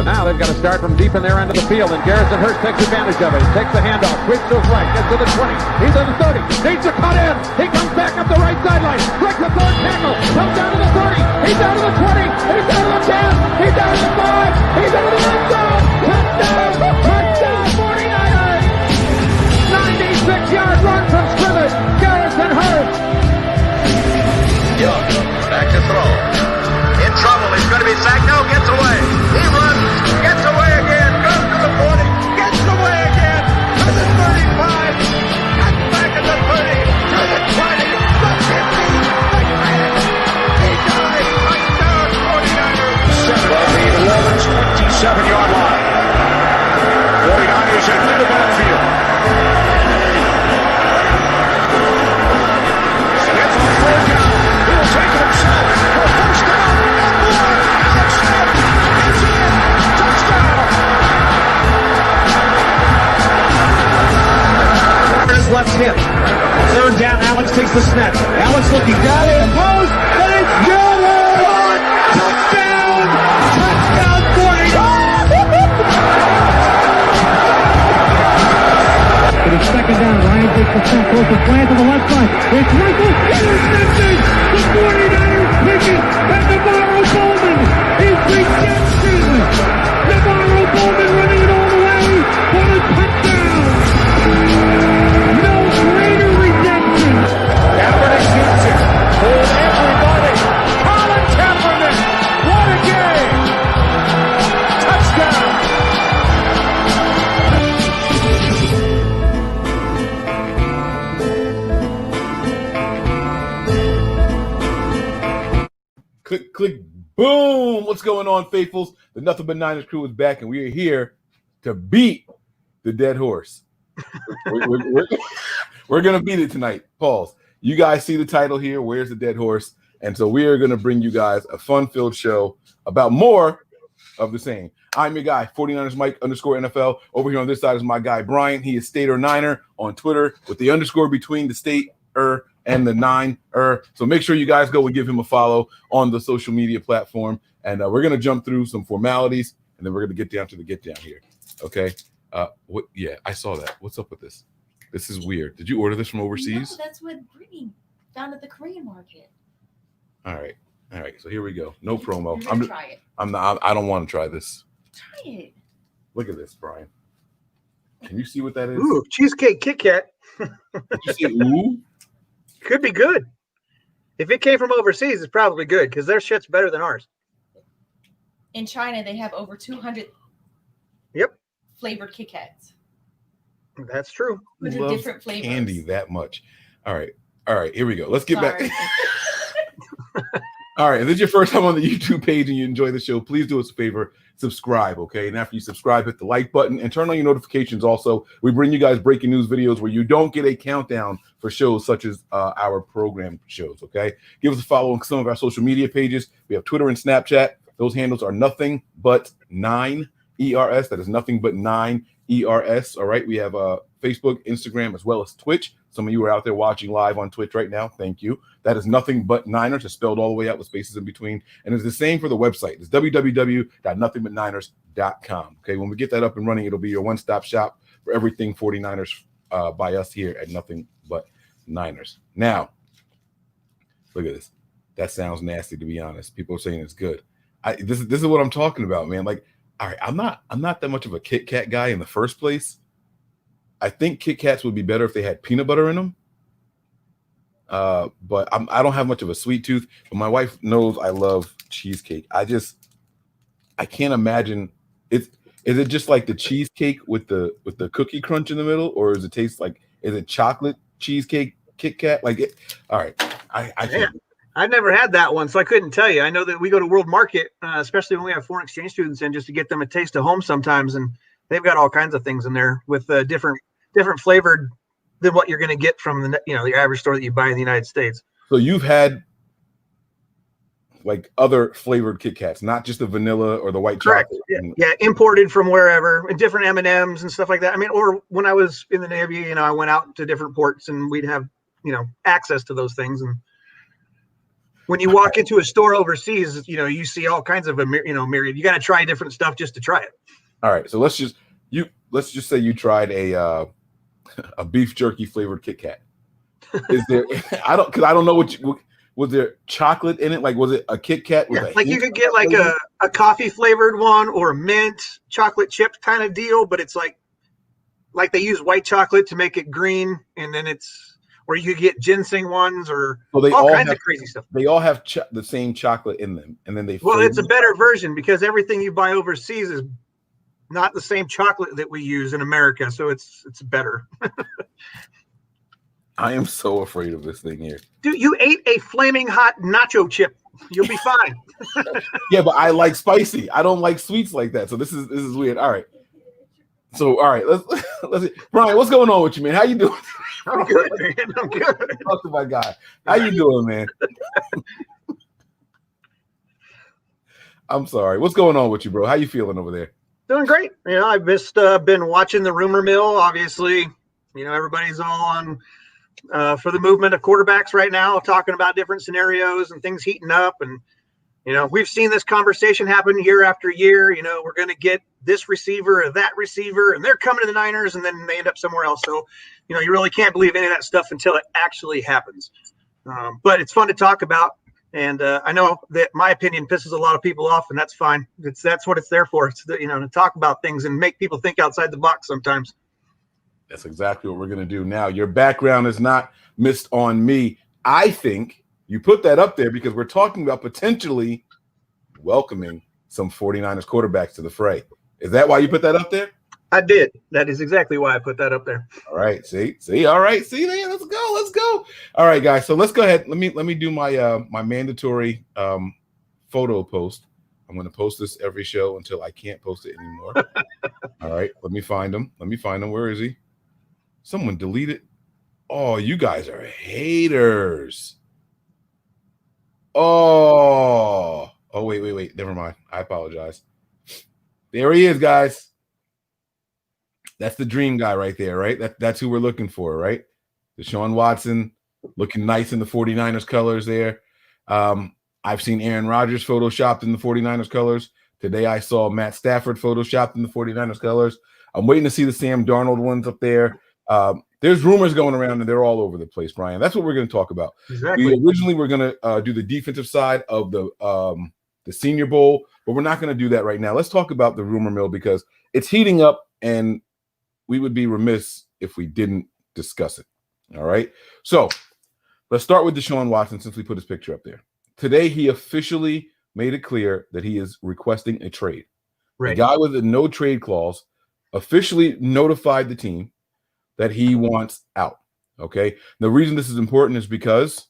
Now they've got to start from deep in their end of the field, and Garrison Hurst takes advantage of it. He takes the handoff, switches to his right, gets to the 20. He's at the 30, needs to cut in. He comes back up the right sideline, breaks the third tackle, comes down to the 30. He's down to the 20. He's down to the 10. He's down to the 5. He's into the end zone. Touchdown! Touchdown! 49ers! 96-yard run from scrimmage. Garrison Hurst. Young back to throw. In trouble. He's going to be sacked. No, gets away. He runs. Gets away again. Goes to the 40. Gets away again. To the 35. Gets back at the 30. To the 20. The 50. The 10. He dies. Touchdown 49ers. From the Ravens 27-yard line. 49ers into the backfield. Smith on third down. He will take it himself. For first down and more. Alex Smith is in. Touchdown. His left hip. Third down, Alex takes the snap. Alex looking down in the post, and it's good! Touchdown! Touchdown 49! It is second down. Ryan takes the snap, goes to plant to the left side. It's Russell, intercepted! The 49ers pick it, and Navarro Bowman is redemption! Navarro Bowman running it all the way for a touchdown! No greater redemption! Kaepernick gets it. Hold everybody. Colin Kaepernick. What a game. Touchdown. Click, click, boom. What's going on, faithfuls? The Nothing But Niners crew is back, and we are here to beat the dead horse. We're going to beat it tonight. Pause. You guys see the title here, Where's the Dead Horse? And so we are going to bring you guys a fun-filled show about more of the same. I'm your guy, 49ers Mike _NFL. Over here on this side is my guy, Brian. He is Stater Niner on Twitter with the underscore between the state and the nine. So make sure you guys go and give him a follow on the social media platform. And we're going to jump through some formalities, and then we're going to get down to the get down here. Okay. Yeah, I saw that. What's up with this? This is weird. Did you order this from overseas? No, that's what Brittany found at the Korean market. All right. So here we go. No promo. You're gonna try it. I don't want to try this. Try it. Look at this, Brian. Can you see what that is? Ooh, cheesecake Kit Kat. Did you say ooh? Could be good. If it came from overseas, it's probably good because their shit's better than ours. In China, they have over 200 flavored Kit Kats. That's true. With Love different flavors. candy that much. All right. Here we go. Let's get back. All right. If this is your first time on the YouTube page and you enjoy the show, please do us a favor. Subscribe, okay? And after you subscribe, hit the like button and turn on your notifications also. We bring you guys breaking news videos where you don't get a countdown for shows such as our program shows, okay? Give us a follow on some of our social media pages. We have Twitter and Snapchat. Those handles are nothing but 9 ERS. That is nothing but 9 ERS. All right. We have Facebook, Instagram, as well as Twitch. Some of you are out there watching live on Twitch right now. Thank you. That is nothing but Niners. It's spelled all the way out with spaces in between. And it's the same for the website. It's www.nothingbutniners.com. Okay. When we get that up and running, it'll be your one-stop shop for everything 49ers by us here at Nothing But Niners. Now, look at this. That sounds nasty, to be honest. People are saying it's good. This is what I'm talking about, man. Like, all right, I'm not that much of a Kit Kat guy in the first place. I think Kit Kats would be better if they had peanut butter in them. But I don't have much of a sweet tooth. But my wife knows I love cheesecake. I can't imagine it. Is it just like the cheesecake with the cookie crunch in the middle, or does it taste like? Is it chocolate cheesecake Kit Kat? Like it? All right, I can't. I've never had that one, so I couldn't tell you. I know that we go to World Market, especially when we have foreign exchange students in, just to get them a taste of home sometimes, and they've got all kinds of things in there with different flavored than what you're going to get from the your average store that you buy in the United States. So you've had like other flavored Kit Kats, not just the vanilla or the white Correct. chocolate. Yeah, imported from wherever, and different M&Ms and stuff like that. I mean, or when I was in the Navy, I went out to different ports and we'd have access to those things. And when you walk into a store overseas, you see all kinds of myriad. You got to try different stuff just to try it. All right, so let's just say you tried a beef jerky flavored Kit Kat. Is there? I don't know was there chocolate in it? Like, was it a Kit Kat? Like you could get like a coffee flavored one or a mint chocolate chip kind of deal, but it's like they use white chocolate to make it green, and then or you could get ginseng ones or all kinds of crazy stuff. They all have the same chocolate in them, and then it's a better version because everything you buy overseas is not the same chocolate that we use in America, so it's better. I am so afraid of this thing here. Dude, you ate a flaming hot nacho chip. You'll be fine. Yeah, but I like spicy. I don't like sweets like that. So this is weird. All right. So let's see. Brian, what's going on with you, man? How you doing? I'm good, man. I'm good. Talk to my guy. How you doing, man? I'm sorry. What's going on with you, bro? How you feeling over there? Doing great. I've just been watching the rumor mill. Obviously, everybody's all on for the movement of quarterbacks right now, talking about different scenarios and things heating up. And, we've seen this conversation happen year after year. We're going to get this receiver or that receiver, and they're coming to the Niners, and then they end up somewhere else. So, you really can't believe any of that stuff until it actually happens. But it's fun to talk about. And I know that my opinion pisses a lot of people off, and that's fine. That's what it's there for. It's to talk about things and make people think outside the box sometimes. That's exactly what we're going to do now. Your background is not missed on me. I think you put that up there because we're talking about potentially welcoming some 49ers quarterbacks to the fray. Is that why you put that up there? I did. That is exactly why I put that up there. All right. See. All right. See there. Let's go. All right, guys. So let's go ahead. Let me do my my mandatory photo post. I'm going to post this every show until I can't post it anymore. All right. Let me find him. Where is he? Someone deleted. Oh, you guys are haters. Oh, wait. Never mind. I apologize. There he is, guys. That's the dream guy right there, right? That's who we're looking for, right? Deshaun Watson looking nice in the 49ers colors there. I've seen Aaron Rodgers photoshopped in the 49ers colors. Today I saw Matt Stafford photoshopped in the 49ers colors. I'm waiting to see the Sam Darnold ones up there. There's rumors going around and they're all over the place, Brian. That's what we're going to talk about. Exactly. We originally were going to do the defensive side of the Senior Bowl, but we're not going to do that right now. Let's talk about the rumor mill because it's heating up and we would be remiss if we didn't discuss it. All right. So let's start with Deshaun Watson since we put his picture up there. Today, he officially made it clear that he is requesting a trade. Right. The guy with a no trade clause officially notified the team that he wants out. Okay. The reason this is important is because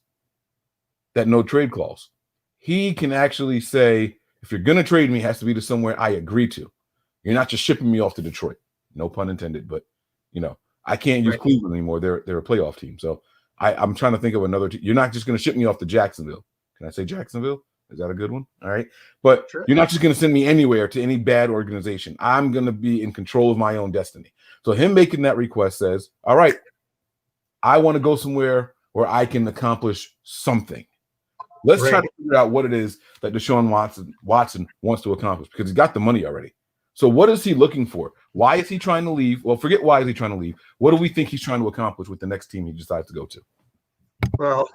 that no trade clause. He can actually say, if you're going to trade me, it has to be to somewhere I agree to. You're not just shipping me off to Detroit. No pun intended, but I can't use Cleveland anymore. They're a playoff team. So I'm trying to think of another team. You're not just going to ship me off to Jacksonville. Can I say Jacksonville? Is that a good one? All right. But sure. You're not just going to send me anywhere to any bad organization. I'm going to be in control of my own destiny. So him making that request says, all right, I want to go somewhere where I can accomplish something. Let's try to figure out what it is that Deshaun Watson wants to accomplish because he's got the money already. So what is he looking for? Why is he trying to leave? Well, forget why is he trying to leave. What do we think he's trying to accomplish with the next team he decides to go to? Well,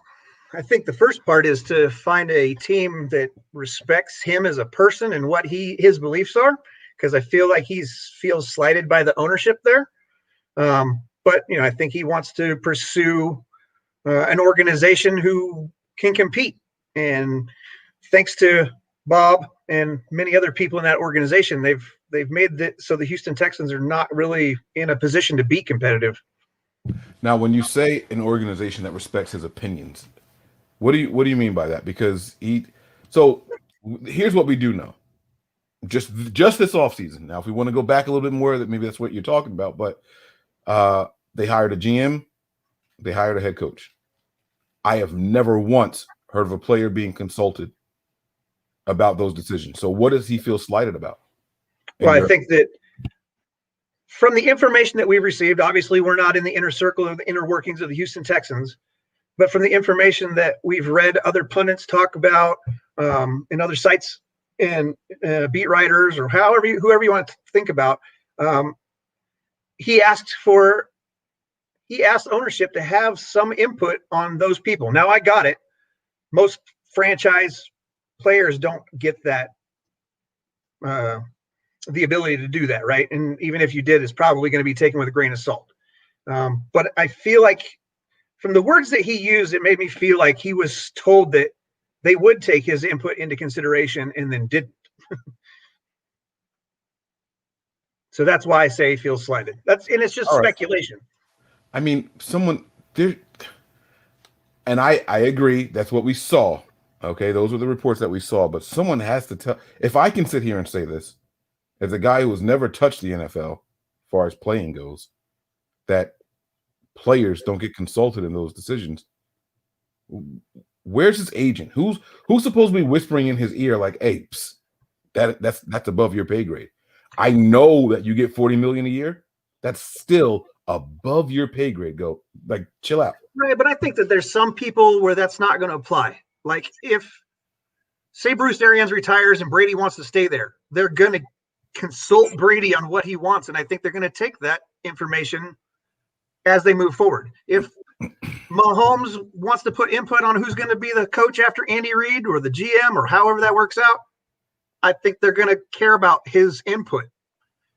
I think the first part is to find a team that respects him as a person and what his beliefs are, because I feel like he feels slighted by the ownership there. But I think he wants to pursue an organization who can compete. And thanks to Bob and many other people in that organization, they've made it so the Houston Texans are not really in a position to be competitive. Now, when you say an organization that respects his opinions, what do you mean by that? Because so here's what we do know. Just this offseason. Now, if we want to go back a little bit more, that maybe that's what you're talking about, but they hired a GM, they hired a head coach. I have never once heard of a player being consulted about those decisions. So what does he feel slighted about? Well, I think that from the information that we've received, obviously we're not in the inner circle of the inner workings of the Houston Texans, but from the information that we've read other pundits talk about in other sites and beat writers or whoever you want to think about, he asked ownership to have some input on those people. Now, I got it. Most franchise players don't get that, the ability to do that, right? And even if you did, it's probably going to be taken with a grain of salt. But I feel like from the words that he used, it made me feel like he was told that they would take his input into consideration and then didn't. So that's why I say he feels slighted. And it's just speculation. I mean, someone there, and I agree. That's what we saw. Okay, those were the reports that we saw. But someone has to tell. If I can sit here and say this, as a guy who has never touched the NFL, as far as playing goes, that players don't get consulted in those decisions. Where's his agent? Who's supposed to be whispering in his ear like, "Hey, psst, that's above your pay grade." I know that you get $40 million a year. That's still above your pay grade. Go, like, chill out. Right, but I think that there's some people where that's not going to apply. Like, if, say, Bruce Arians retires and Brady wants to stay there, they're going to consult Brady on what he wants, and I think they're going to take that information as they move forward. If Mahomes wants to put input on who's going to be the coach after Andy Reid or the GM or however that works out, I think they're going to care about his input.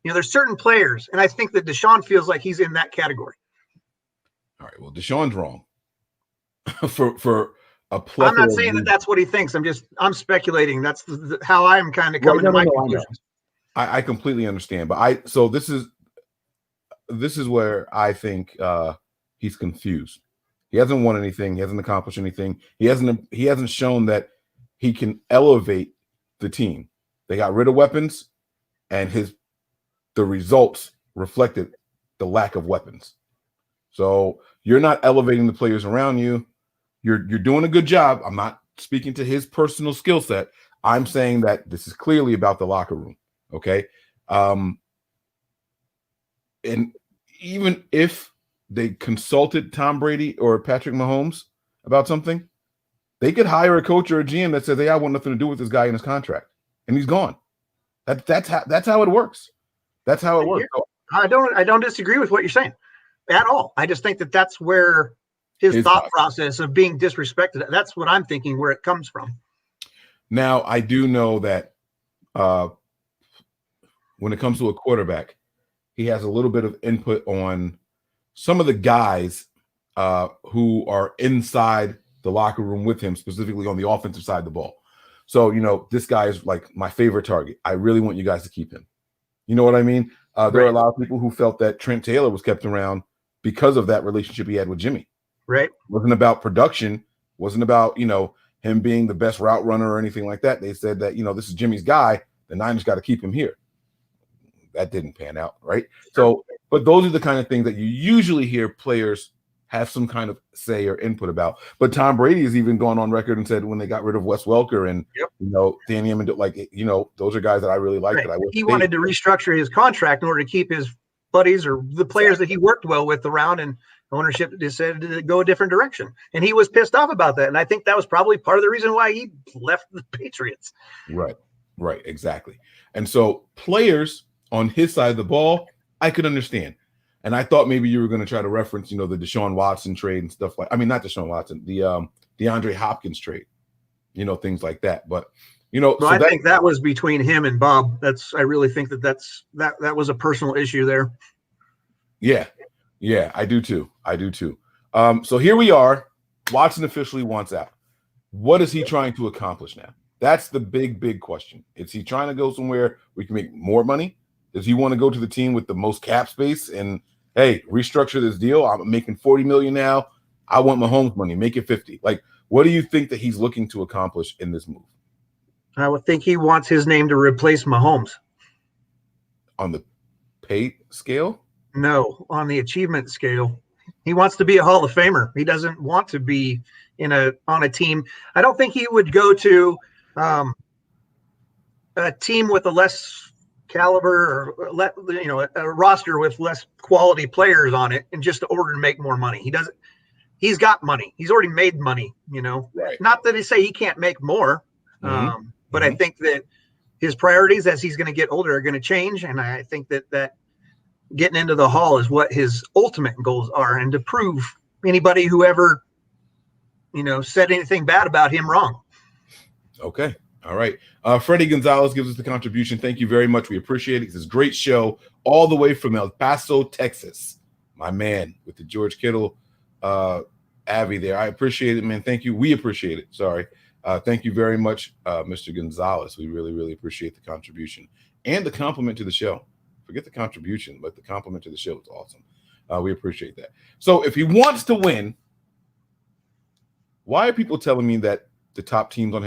You know, there's certain players, and I think that Deshaun feels like he's in that category. All right, well, Deshaun's wrong for a plethora. I'm not saying that that's what he thinks. I'm speculating. That's how I'm kind of coming to my conclusions. I completely understand, but this is where I think he's confused. He hasn't won anything. He hasn't accomplished anything. He hasn't shown that he can elevate the team. They got rid of weapons, and the results reflected the lack of weapons. So you're not elevating the players around you. You're doing a good job. I'm not speaking to his personal skill set. I'm saying that this is clearly about the locker room. Okay. And even if they consulted Tom Brady or Patrick Mahomes about something, they could hire a coach or a GM that says, "Hey, I want nothing to do with this guy in his contract," and he's gone. That's how it works. That's how it works. I don't disagree with what you're saying at all. I just think that that's where his thought process of being disrespected, that's what I'm thinking where it comes from. Now, I do know that when it comes to a quarterback, he has a little bit of input on some of the guys who are inside the locker room with him, specifically on the offensive side of the ball. So, this guy is like my favorite target. I really want you guys to keep him. You know what I mean? There are a lot of people who felt that Trent Taylor was kept around because of that relationship he had with Jimmy. Right. It wasn't about production. Wasn't about, him being the best route runner or anything like that. They said that, this is Jimmy's guy. The Niners got to keep him here. That didn't pan out, right? So, but those are the kind of things that you usually hear players have some kind of say or input about. But Tom Brady has even gone on record and said when they got rid of Wes Welker and Danny Amendola, those are guys that I really like. Right. That he wanted to restructure his contract in order to keep his buddies or the players that he worked well with around, and ownership decided to go a different direction. And he was pissed off about that. And I think that was probably part of the reason why he left the Patriots. Right, exactly. And so players on his side of the ball, I could understand. And I thought maybe you were going to try to reference, the Deshaun Watson trade and stuff not Deshaun Watson, the DeAndre Hopkins trade, things like that. But, I think that was between him and Bob. I really think that was a personal issue there. Yeah, I do too. So here we are. Watson officially wants out. What is he trying to accomplish now? That's the big question. Is he trying to go somewhere where he can make more money? Does he want to go to the team with the most cap space and, hey, restructure this deal? I'm making $40 million now. I want Mahomes money. Make it 50. Like, what do you think that he's looking to accomplish in this move? I would think he wants his name to replace Mahomes. On the pay scale? No, on the achievement scale. He wants to be a Hall of Famer. He doesn't want to be on a team. I don't think he would go to a team with a less caliber or a roster with less quality players on it, and just in order to make more money. he's got money. He's already made money, Right. Not that they say he can't make more, but I think that his priorities as he's going to get older are going to change. And I think that getting into the Hall is what his ultimate goals are, and to prove anybody who ever, said anything bad about him wrong. Okay. All right. Freddie Gonzalez gives us the contribution. Thank you very much. We appreciate it. It's a great show all the way from El Paso, Texas. My man with the George Kittle Avi there. I appreciate it, man. Thank you. We appreciate it. Sorry. Thank you very much, Mr. Gonzalez. We really, really appreciate the contribution and the compliment to the show. Forget the contribution, but the compliment to the show is awesome. We appreciate that. So if he wants to win, why are people telling me that the top teams on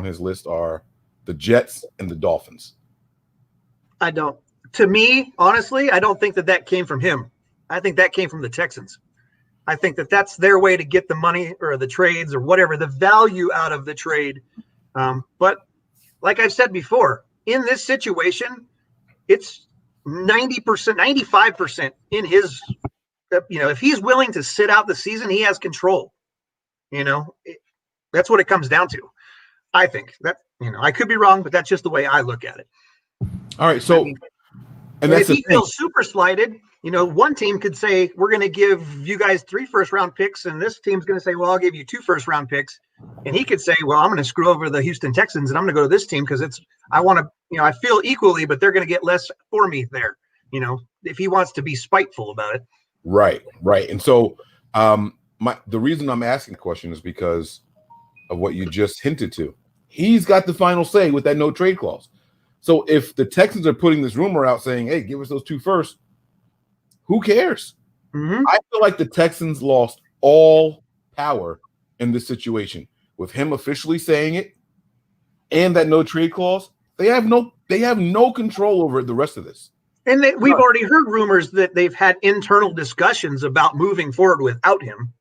his list are the Jets and the Dolphins? I don't. To me, honestly, I don't think that came from him. I think that came from the Texans. I think that that's their way to get the money or the trades or whatever, the value out of the trade. But like I've said before, in this situation, it's 90%, 95% in his, if he's willing to sit out the season, he has control. That's what it comes down to. I think that, I could be wrong, but that's just the way I look at it. All right. So, and if he feels super slighted, one team could say, we're going to give you guys 3 first-round picks, and this team's going to say, well, I'll give you 2 first-round picks. And he could say, well, I'm going to screw over the Houston Texans, and I'm going to go to this team because I want to, I feel equally, but they're going to get less for me there, if he wants to be spiteful about it. Right. And so the reason I'm asking the question is because of what you just hinted to. He's got the final say with that no trade clause. So if the Texans are putting this rumor out saying, hey, give us those 2 first, who cares? I feel like the Texans lost all power in this situation with him officially saying it and that no trade clause. They have no control over the rest of this. And we've already heard rumors that they've had internal discussions about moving forward without him.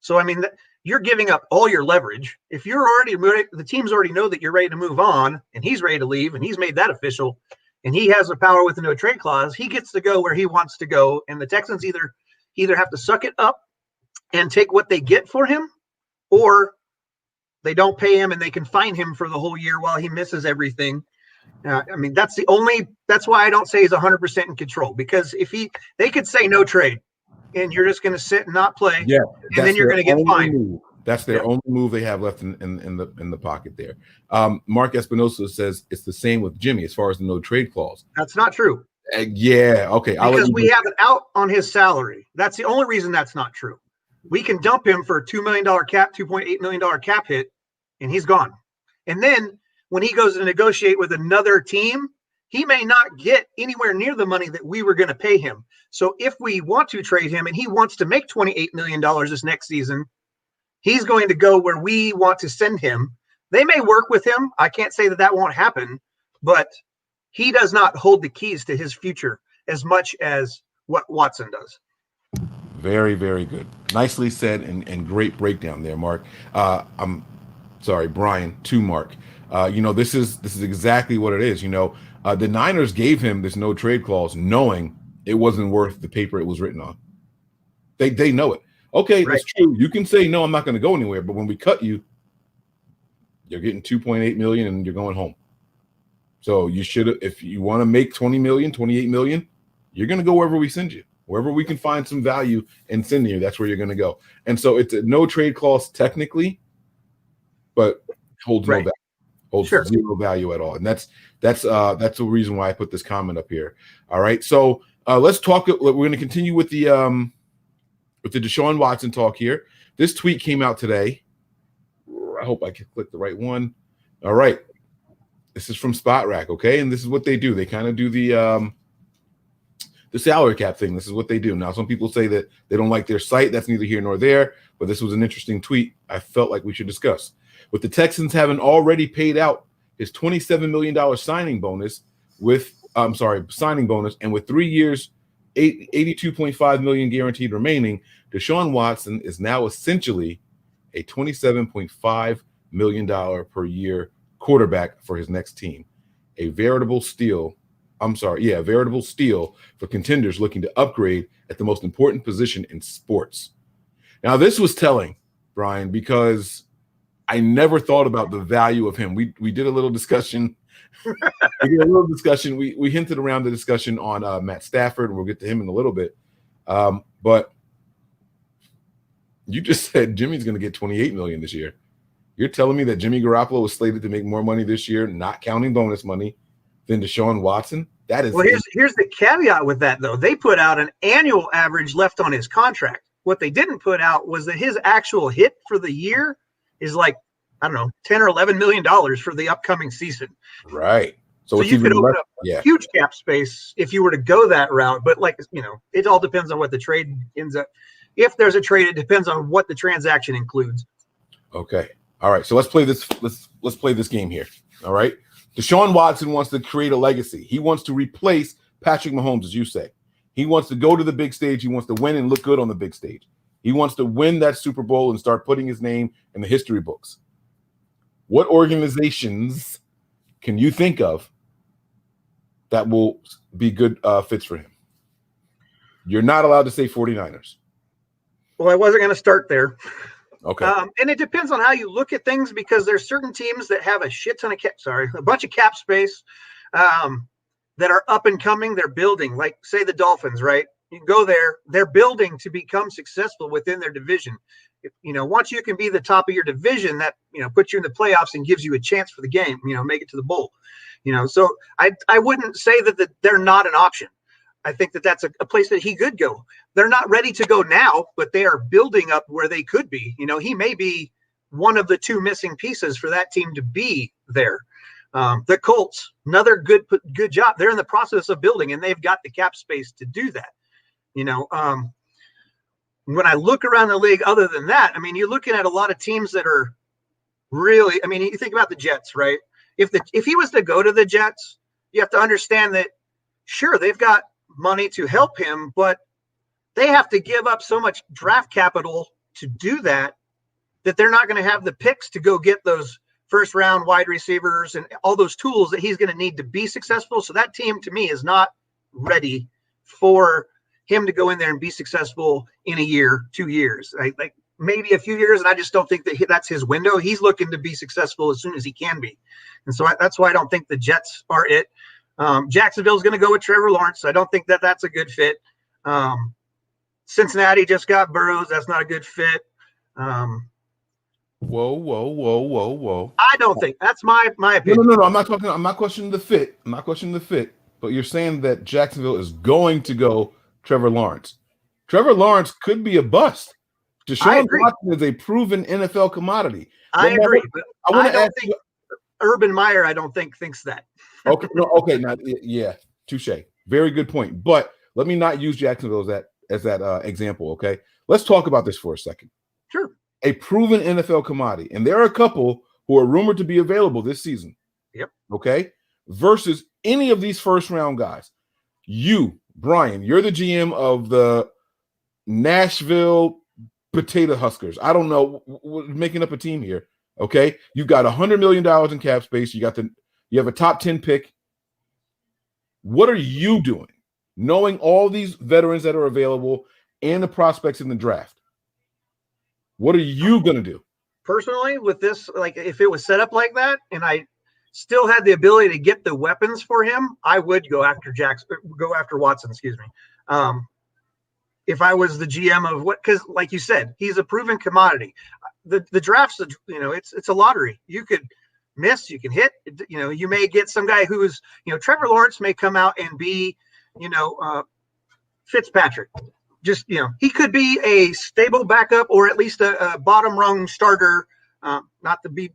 So, I mean, you're giving up all your leverage. If you're already ready, the teams already know that you're ready to move on, and he's ready to leave, and he's made that official, and he has the power with the no trade clause. He gets to go where he wants to go, and the Texans either have to suck it up and take what they get for him, or they don't pay him and they can fine him for the whole year while he misses everything. I mean, that's why I don't say he's 100% in control, because they could say no trade and you're just going to sit and not play. Yeah. And then you're going to get fined. That's their only move they have left in the pocket there. Mark Espinosa says it's the same with Jimmy as far as the no trade clause. That's not true. Yeah. Okay. Because we have an out on his salary. That's the only reason that's not true. We can dump him for a $2 million cap, $2.8 million cap hit, and he's gone. And then when he goes to negotiate with another team, he may not get anywhere near the money that we were going to pay him. So if we want to trade him and he wants to make $28 million this next season, he's going to go where we want to send him. They may work with him. I can't say that won't happen, but he does not hold the keys to his future as much as what Watson does. Very, very good. Nicely said and great breakdown there, Mark. I'm sorry, Brian, to Mark. This is exactly what it is. The Niners gave him this no trade clause knowing it wasn't worth the paper it was written on. They know it. Okay, right. That's true. You can say, no, I'm not going to go anywhere. But when we cut you, you're getting $2.8 million and you're going home. So you should, if you want to make $20 million, $28 million, you're going to go wherever we send you. Wherever we can find some value and send you, that's where you're going to go. And so it's a no trade clause technically, but holds no value. Holds zero value at all. And that's the reason why I put this comment up here. All right. So let's talk. We're going to continue with the Deshaun Watson talk here. This tweet came out today. I hope I can click the right one. All right. This is from Spot Rack. Okay. And this is what they do. They kind of do the salary cap thing. This is what they do. Now, some people say that they don't like their site. That's neither here nor there. But this was an interesting tweet I felt like we should discuss. With the Texans having already paid out his $27 million signing bonus and with 3 years, $82.5 million guaranteed remaining, Deshaun Watson is now essentially a $27.5 million per year quarterback for his next team. A veritable steal for contenders looking to upgrade at the most important position in sports. Now, this was telling, Brian, because I never thought about the value of him. We did a little discussion. We hinted around the discussion on Matt Stafford, and we'll get to him in a little bit. But you just said Jimmy's going to get $28 million this year. You're telling me that Jimmy Garoppolo was slated to make more money this year, not counting bonus money, than Deshaun Watson? That is. Well, here's the caveat with that, though. They put out an annual average left on his contract. What they didn't put out was that his actual hit for the year is like, I don't know, $10 or $11 million for the upcoming season. Right. So you could open up huge cap space if you were to go that route. But it all depends on what the trade ends up. If there's a trade, it depends on what the transaction includes. Okay. All right. So let's play this. Let's play this game here. All right. Deshaun Watson wants to create a legacy. He wants to replace Patrick Mahomes, as you say. He wants to go to the big stage. He wants to win and look good on the big stage. He wants to win that Super Bowl and start putting his name in the history books. What organizations can you think of that will be good fits for him? You're not allowed to say 49ers. Well, I wasn't going to start there. Okay. And it depends on how you look at things, because there's certain teams that have a bunch of cap space that are up and coming. They're building, like say the Dolphins, right? You can go there. They're building to become successful within their division. Once you can be the top of your division, that, puts you in the playoffs and gives you a chance for the game, make it to the bowl. So I wouldn't say that they're not an option. I think that that's a place that he could go. They're not ready to go now, but they are building up where they could be. He may be one of the two missing pieces for that team to be there. The Colts, another good job. They're in the process of building, and they've got the cap space to do that. When I look around the league, other than that, you're looking at a lot of teams that are really, you think about the Jets, right? If he was to go to the Jets, you have to understand that, sure, they've got money to help him, but they have to give up so much draft capital to do that they're not going to have the picks to go get those first round wide receivers and all those tools that he's going to need to be successful. So that team, to me, is not ready for him to go in there and be successful in a year, 2 years, like maybe a few years. And I just don't think that that's his window. He's looking to be successful as soon as he can be. And so that's why I don't think the Jets are it. Jacksonville's going to go with Trevor Lawrence. I don't think that that's a good fit. Cincinnati just got Burrows. That's not a good fit. Whoa. I don't think that's my opinion. No. I'm not questioning the fit. But you're saying that Jacksonville is going to go Trevor Lawrence. Trevor Lawrence could be a bust. Deshaun Watson is a proven NFL commodity. I agree. But I don't think Urban Meyer, I don't think, thinks that. Okay. Now, yeah, touche. Very good point. But let me not use Jacksonville as that example. Okay. Let's talk about this for a second. Sure. A proven NFL commodity, and there are a couple who are rumored to be available this season. Yep. Okay. Versus any of these first round guys. You, Brian, you're the GM of the Nashville Potato Huskers. I don't know, we're making up a team here. Okay. You've got $100 million in cap space. You have a top 10 pick. What are you doing? Knowing all these veterans that are available and the prospects in the draft. What are you going to do? Personally, with this, like if it was set up like that and I still had the ability to get the weapons for him, I would go after Watson, excuse me. If I was the GM of because like you said, he's a proven commodity. The draft's, it's a lottery. You could miss, you can hit, you may get some guy who's, Trevor Lawrence may come out and be, Fitzpatrick. Just, he could be a stable backup or at least a bottom rung starter, not to be,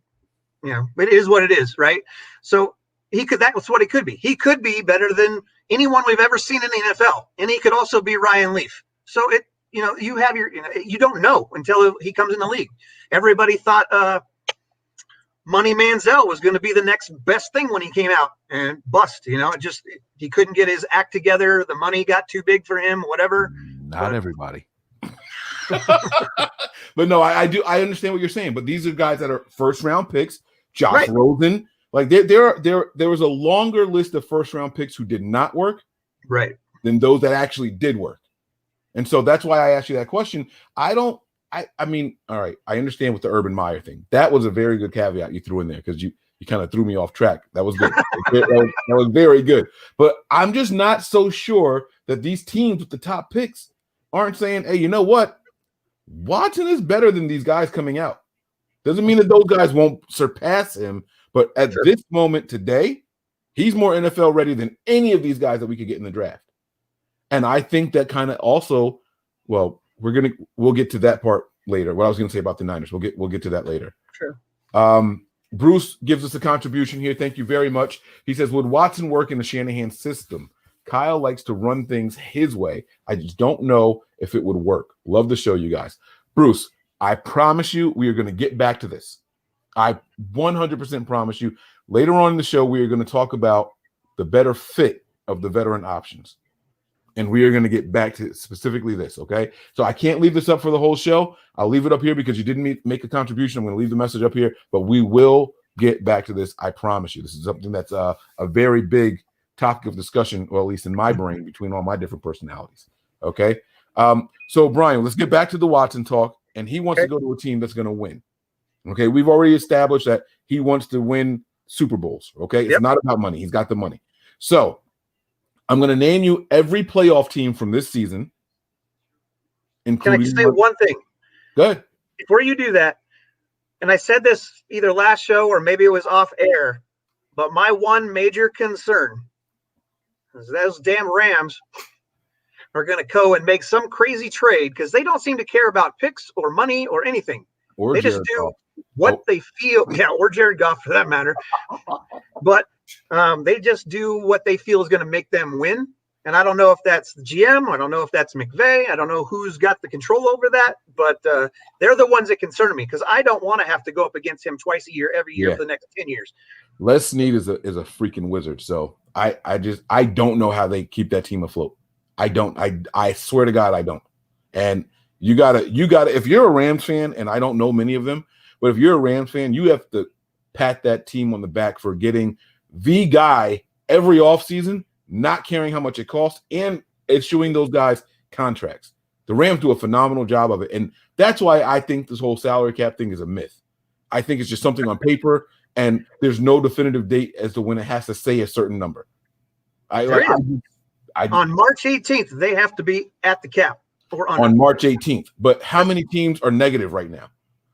it is what it is, right? So that's what he could be. He could be better than anyone we've ever seen in the NFL. And he could also be Ryan Leaf. So you have you don't know until he comes in the league. Everybody thought Money Manziel was going to be the next best thing when he came out and bust, he couldn't get his act together. The money got too big for him, whatever. Not everybody. But no, I understand what you're saying. But these are guys that are first round picks. Josh Rosen, like there was a longer list of first round picks who did not work, right, than those that actually did work. And so that's why I asked you that question. I don't I mean, all right, I understand with the Urban Meyer thing. That was a very good caveat you threw in there because you kind of threw me off track. That was good. that was very good. But I'm just not so sure that these teams with the top picks aren't saying, hey, you know what? Watson is better than these guys coming out. Doesn't mean that those guys won't surpass him, but at this moment today, he's more NFL ready than any of these guys that we could get in the draft. And I think that kind of also, well, we'll get to that part later. What I was going to say about the Niners, we'll get to that later. Sure. Bruce gives us a contribution here. Thank you very much. He says, would Watson work in the Shanahan system? Kyle likes to run things his way. I just don't know if it would work. Love the show, you guys. Bruce, I promise you we are going to get back to this. I 100% promise you. Later on in the show, we are going to talk about the better fit of the veteran options. And we are going to get back to specifically this, okay? So I can't leave this up for the whole show. I'll leave it up here because you didn't make a contribution. I'm going to leave the message up here, but we will get back to this. I promise you. This is something that's a very big topic of discussion, or at least in my brain, between all my different personalities, okay? So, Brian, let's get back to the Watson talk, and he wants to go to a team that's going to win, okay? We've already established that he wants to win Super Bowls, okay? It's not about money. He's got the money. So, I'm going to name you every playoff team from this season. Can I just say one thing? Good. Before you do that, and I said this either last show or maybe it was off air, but my one major concern is those damn Rams are going to go and make some crazy trade because they don't seem to care about picks or money or anything. Or they just do what they feel. Yeah, or Jared Goff for that matter. But they just do what they feel is going to make them win. And I don't know if that's the GM. I don't know if that's McVay. I don't know who's got the control over that. But they're the ones that concern me because I don't want to have to go up against him twice a year, every year for the next 10 years. Les Snead is a freaking wizard. So I don't know how they keep that team afloat. I swear to God, I don't. And you gotta, if you're a Rams fan, and I don't know many of them, but if you're a Rams fan, you have to pat that team on the back for getting the guy every offseason, not caring how much it costs, and issuing those guys contracts. The Rams do a phenomenal job of it. And that's why I think this whole salary cap thing is a myth. I think it's just something on paper, and there's no definitive date as to when it has to say a certain number. On March 18th, they have to be at the cap or under. On March 18th. But how many teams are negative right now?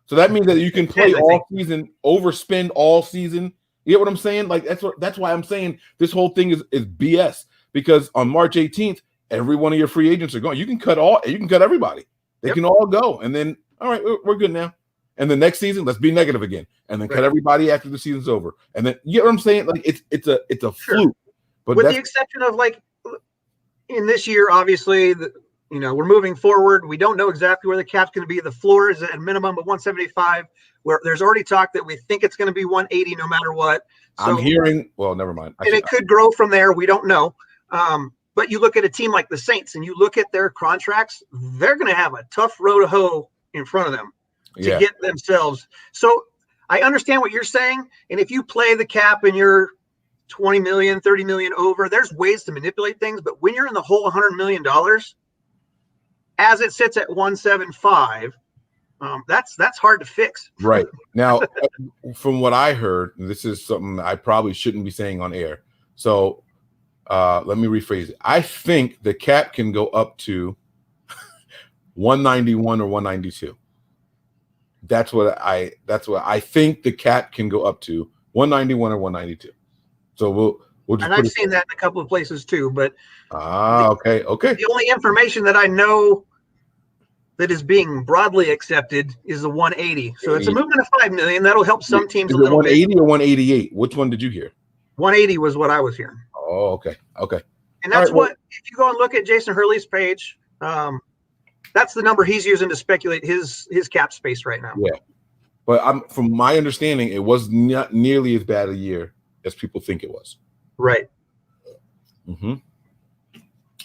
So that means that you can play all season, overspend all season. You get what I'm saying? Like that's why I'm saying this whole thing is BS, because on March 18th, every one of your free agents are going. You can cut everybody. They can all go. And then, all right, we're good now. And the next season, let's be negative again. And then cut everybody after the season's over. And then, you know what I'm saying? Like it's a fluke. But with the exception of, like, in this year, obviously, we're moving forward. We don't know exactly where the cap's going to be. The floor is at a minimum of 175. Where there's already talk that we think it's going to be 180 no matter what. So, I'm hearing. Well, never mind. And it could grow from there. We don't know. But you look at a team like the Saints, and you look at their contracts. They're going to have a tough row to hoe in front of them to get themselves. So I understand what you're saying. And if you play the cap and you're 20 million, 30 million over, there's ways to manipulate things. But when you're in the whole $100 million, as it sits at 175, that's hard to fix. Right. Now, from what I heard, this is something I probably shouldn't be saying on air. So let me rephrase it. I think the cap can go up to 191 or 192. That's what I think the cap can go up to, 191 or 192. So we'll just. And I've seen that in a couple of places too, but okay. The only information that I know that is being broadly accepted is the 180. So it's a movement of $5 million. That'll help some teams a little 180 bit. or 188? Which one did you hear? 180 was what I was hearing. Oh, okay. And that's if you go and look at Jason Hurley's page, that's the number he's using to speculate his cap space right now. Yeah. But from my understanding, it was not nearly as bad a year as people think it was. Right. Mm-hmm.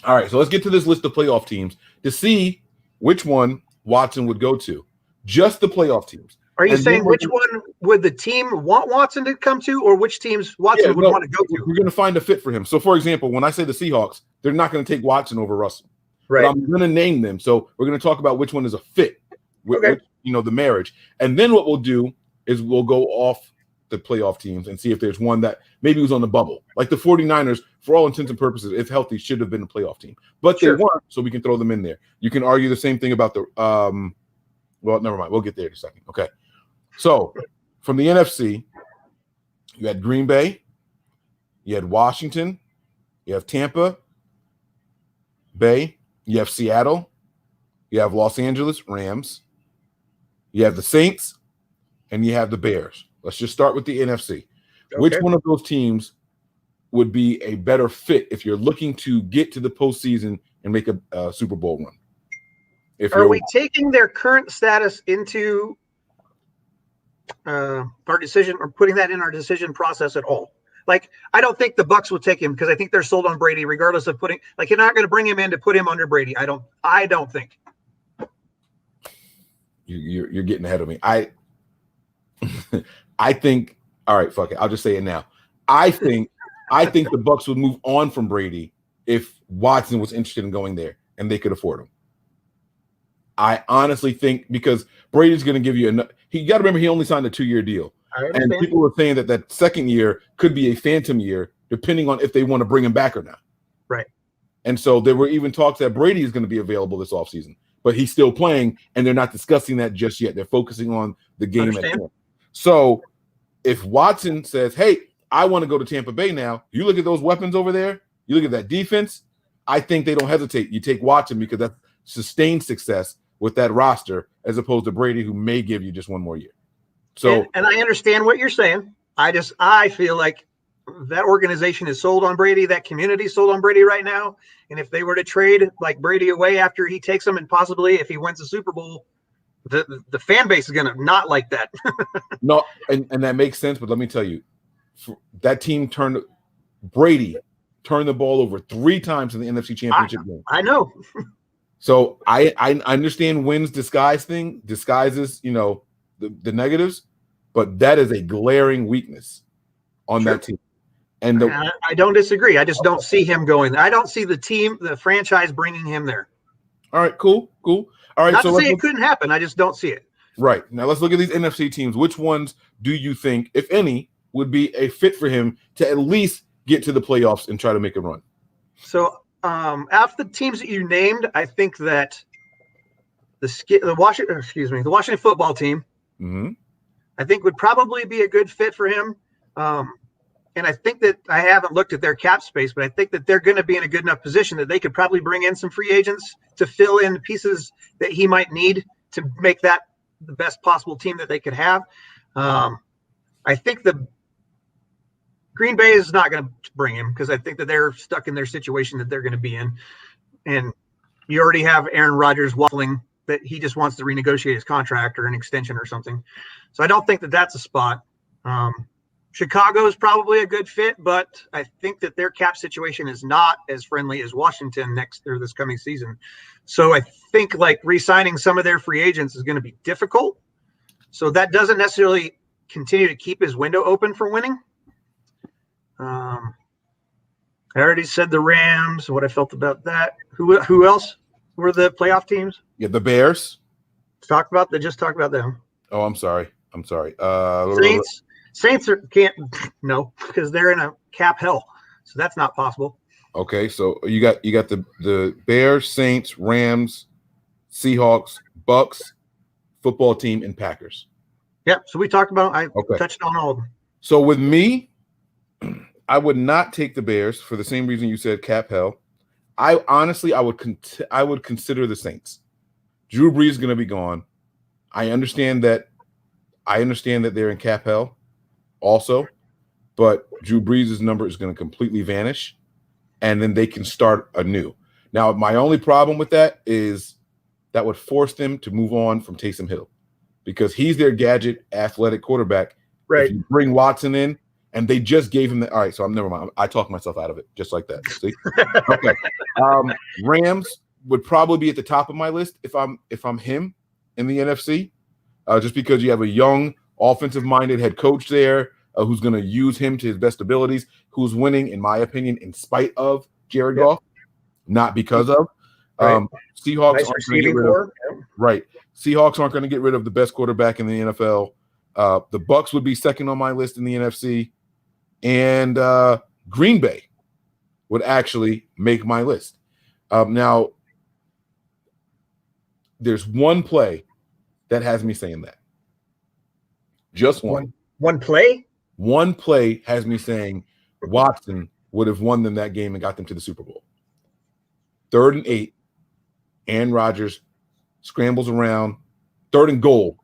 All right. So let's get to this list of playoff teams to see which one Watson would go to. Just the playoff teams. Are you saying which one would the team want Watson to come to, or which teams Watson would want to go to? We're going to find a fit for him. So, for example, when I say the Seahawks, they're not going to take Watson over Russell. Right. But I'm going to name them. So we're going to talk about which one is a fit. with the marriage. And then what we'll do is we'll go off the playoff teams and see if there's one that maybe was on the bubble. Like the 49ers, for all intents and purposes, if healthy, should have been a playoff team. But they weren't, so we can throw them in there. You can argue the same thing about the well, never mind. We'll get there in a second. Okay. So from the NFC, you had Green Bay, you had Washington, you have Tampa Bay, you have Seattle, you have Los Angeles Rams, you have the Saints, and you have the Bears. Let's just start with the NFC. Okay. Which one of those teams would be a better fit if you're looking to get to the postseason and make a Super Bowl run? Are we taking their current status into our decision or putting that in our decision process at all? Like, I don't think the Bucs will take him because I think they're sold on Brady, regardless of putting. Like, you're not going to bring him in to put him under Brady. I don't think. You're getting ahead of me. I think. All right, fuck it. I'll just say it now. I think the Bucs would move on from Brady if Watson was interested in going there and they could afford him. I honestly think because Brady's going to give you enough. You got to remember he only signed a 2-year deal. And people were saying that second year could be a phantom year, depending on if they want to bring him back or not. Right. And so there were even talks that Brady is going to be available this offseason, but he's still playing, and they're not discussing that just yet. They're focusing on the game at hand. So if Watson says, hey, I want to go to Tampa Bay now, you look at those weapons over there, you look at that defense, I think they don't hesitate. You take Watson because that's sustained success with that roster as opposed to Brady, who may give you just one more year. So, and I understand what you're saying. I feel like that organization is sold on Brady. That community is sold on Brady right now. And if they were to trade like Brady away after he takes them, and possibly if he wins the Super Bowl, the fan base is going to not like that. No, and that makes sense. But let me tell you, that team Brady turned the ball over 3 times in the NFC Championship game. I know. So I understand wins disguises, the negatives, but that is a glaring weakness on that team. And I don't disagree. I just don't see him going there. I don't see the franchise bringing him there. All right, cool. All right, not to say it couldn't happen. I just don't see it. Right. Now let's look at these NFC teams. Which ones do you think, if any, would be a fit for him to at least get to the playoffs and try to make a run? So after the teams that you named, I think that the Washington football team, I think would probably be a good fit for him. And I think that I haven't looked at their cap space, but I think that they're going to be in a good enough position that they could probably bring in some free agents to fill in the pieces that he might need to make that the best possible team that they could have. I think the Green Bay is not going to bring him because I think that they're stuck in their situation that they're going to be in. And you already have Aaron Rodgers waffling that he just wants to renegotiate his contract or an extension or something. So I don't think that that's a spot. Chicago is probably a good fit, but I think that their cap situation is not as friendly as Washington this coming season. So I think like re-signing some of their free agents is going to be difficult. So that doesn't necessarily continue to keep his window open for winning. I already said the Rams, what I felt about that. Who else were the playoff teams? Yeah, the Bears. Just talk about them. Oh, I'm sorry. Saints can't because they're in a cap hell, so that's not possible. Okay, so you got the Bears, Saints, Rams, Seahawks, Bucks, football team, and Packers. Yep. So we talked about. Touched on all of them. So with me, I would not take the Bears for the same reason you said cap hell. I would consider the Saints. Drew Brees is going to be gone. I understand that they're in cap hell also, but Drew Brees' number is going to completely vanish, and then they can start anew. Now, my only problem with that is that would force them to move on from Taysom Hill because he's their gadget, athletic quarterback. Right. If you bring Watson in, and they just gave him all right, so I'm never mind. I talked myself out of it just like that. See? Okay. Rams would probably be at the top of my list if I'm him in the NFC, just because you have a young, offensive-minded head coach there who's going to use him to his best abilities, who's winning, in my opinion, in spite of Jared Goff, not because of. Right. Seahawks Nice aren't going to get receiving rid core. of right. Seahawks aren't going to get rid of the best quarterback in the NFL. The Bucks would be second on my list in the NFC, and Green Bay would actually make my list. Now, there's one play that has me saying that. Just one. One play? One play has me saying Watson would have won them that game and got them to the Super Bowl. 3rd and 8. Aaron Rodgers scrambles around. 3rd and goal.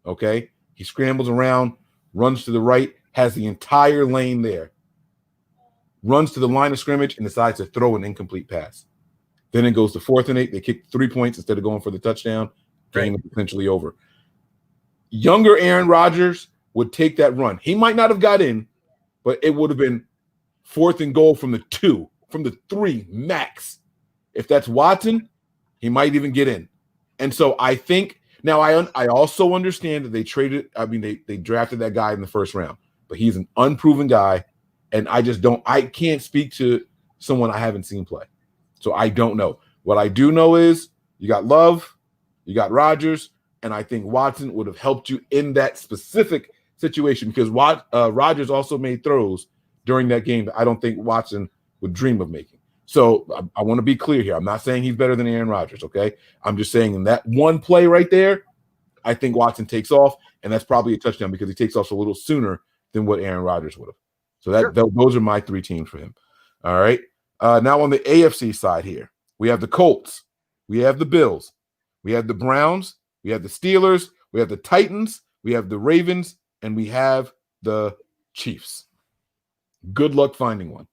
Okay? He scrambles around, runs to the right, has the entire lane there. Runs to the line of scrimmage and decides to throw an incomplete pass. Then it goes to 4th and 8. They kick 3 points instead of going for the touchdown. Game is essentially over. Younger Aaron Rodgers would take that run. He might not have got in, but it would have been 4th and goal from the 2, from the 3 max. If that's Watson, he might even get in. And so I think now I also understand that they traded. I mean, they drafted that guy in the 1st round, but he's an unproven guy, and I can't speak to someone I haven't seen play. So I don't know. What I do know is you got Love, you got Rodgers, and I think Watson would have helped you in that specific situation because Rodgers also made throws during that game that I don't think Watson would dream of making. So I want to be clear here. I'm not saying he's better than Aaron Rodgers, okay? I'm just saying in that one play right there, I think Watson takes off, and that's probably a touchdown because he takes off a little sooner than what Aaron Rodgers would have. So those are my 3 teams for him. All right. Now on the AFC side here, we have the Colts, we have the Bills, we have the Browns, we have the Steelers, we have the Titans, we have the Ravens, and we have the Chiefs. Good luck finding one.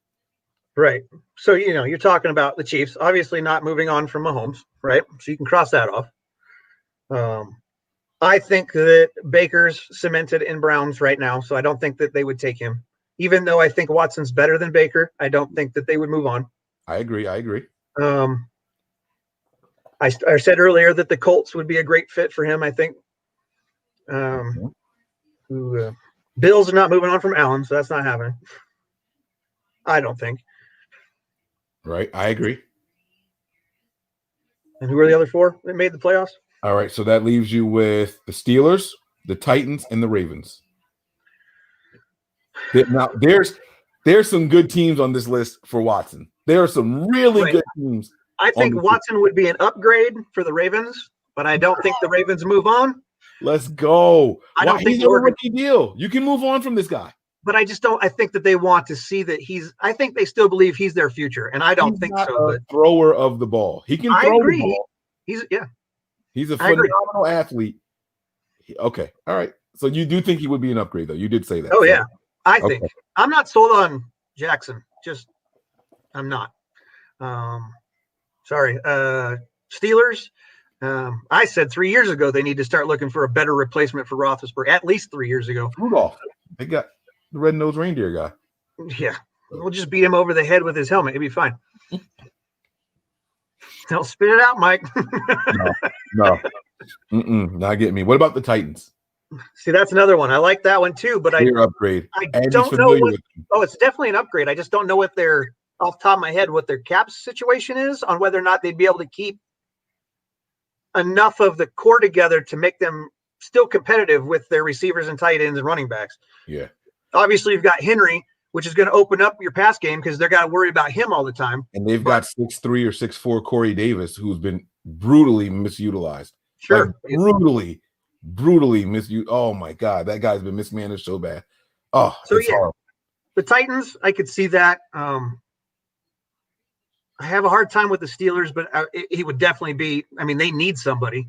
Right. So, you're talking about the Chiefs, obviously not moving on from Mahomes, right? So you can cross that off. I think that Baker's cemented in Browns right now, so I don't think that they would take him. Even though I think Watson's better than Baker, I don't think that they would move on. I agree. I said earlier that the Colts would be a great fit for him, I think. Bills are not moving on from Allen, so that's not happening. I don't think. Right. I agree. And who are the other 4 that made the playoffs? All right. So that leaves you with the Steelers, the Titans, and the Ravens. Now, there's some good teams on this list for Watson. There are some really good teams. I think Watson would be an upgrade for the Ravens, but I don't think the Ravens move on. Let's go. I don't think he's a rookie deal. You can move on from this guy. But I just don't. I think that they want to see that I think they still believe he's their future, and I don't think so. But thrower of the ball. He can throw the ball. He's a phenomenal athlete. Okay. All right. So you do think he would be an upgrade, though? You did say that. Oh, yeah. I think. I'm not sold on Jackson. I'm not. Sorry. Steelers. I said 3 years ago they need to start looking for a better replacement for Roethlisberger. At least 3 years ago. Rudolph. They got the red-nosed reindeer guy. Yeah. We'll just beat him over the head with his helmet. It'll be fine. Don't spit it out, Mike. No. Not getting me. What about the Titans? See, that's another one. I like that one too, but upgrade. I don't know it's definitely an upgrade. I just don't know what off the top of my head, what their cap situation is on whether or not they'd be able to keep enough of the core together to make them still competitive with their receivers and tight ends and running backs. Yeah. Obviously, you've got Henry, which is going to open up your pass game because they're got to worry about him all the time. And they've got 6'3" or 6'4" Corey Davis, who's been brutally misutilized. Sure. Like, brutally misused. Oh my God, that guy's been mismanaged so bad. Oh, so it's horrible. The Titans, I could see that. I have a hard time with the Steelers, but he would definitely be. I mean, they need somebody.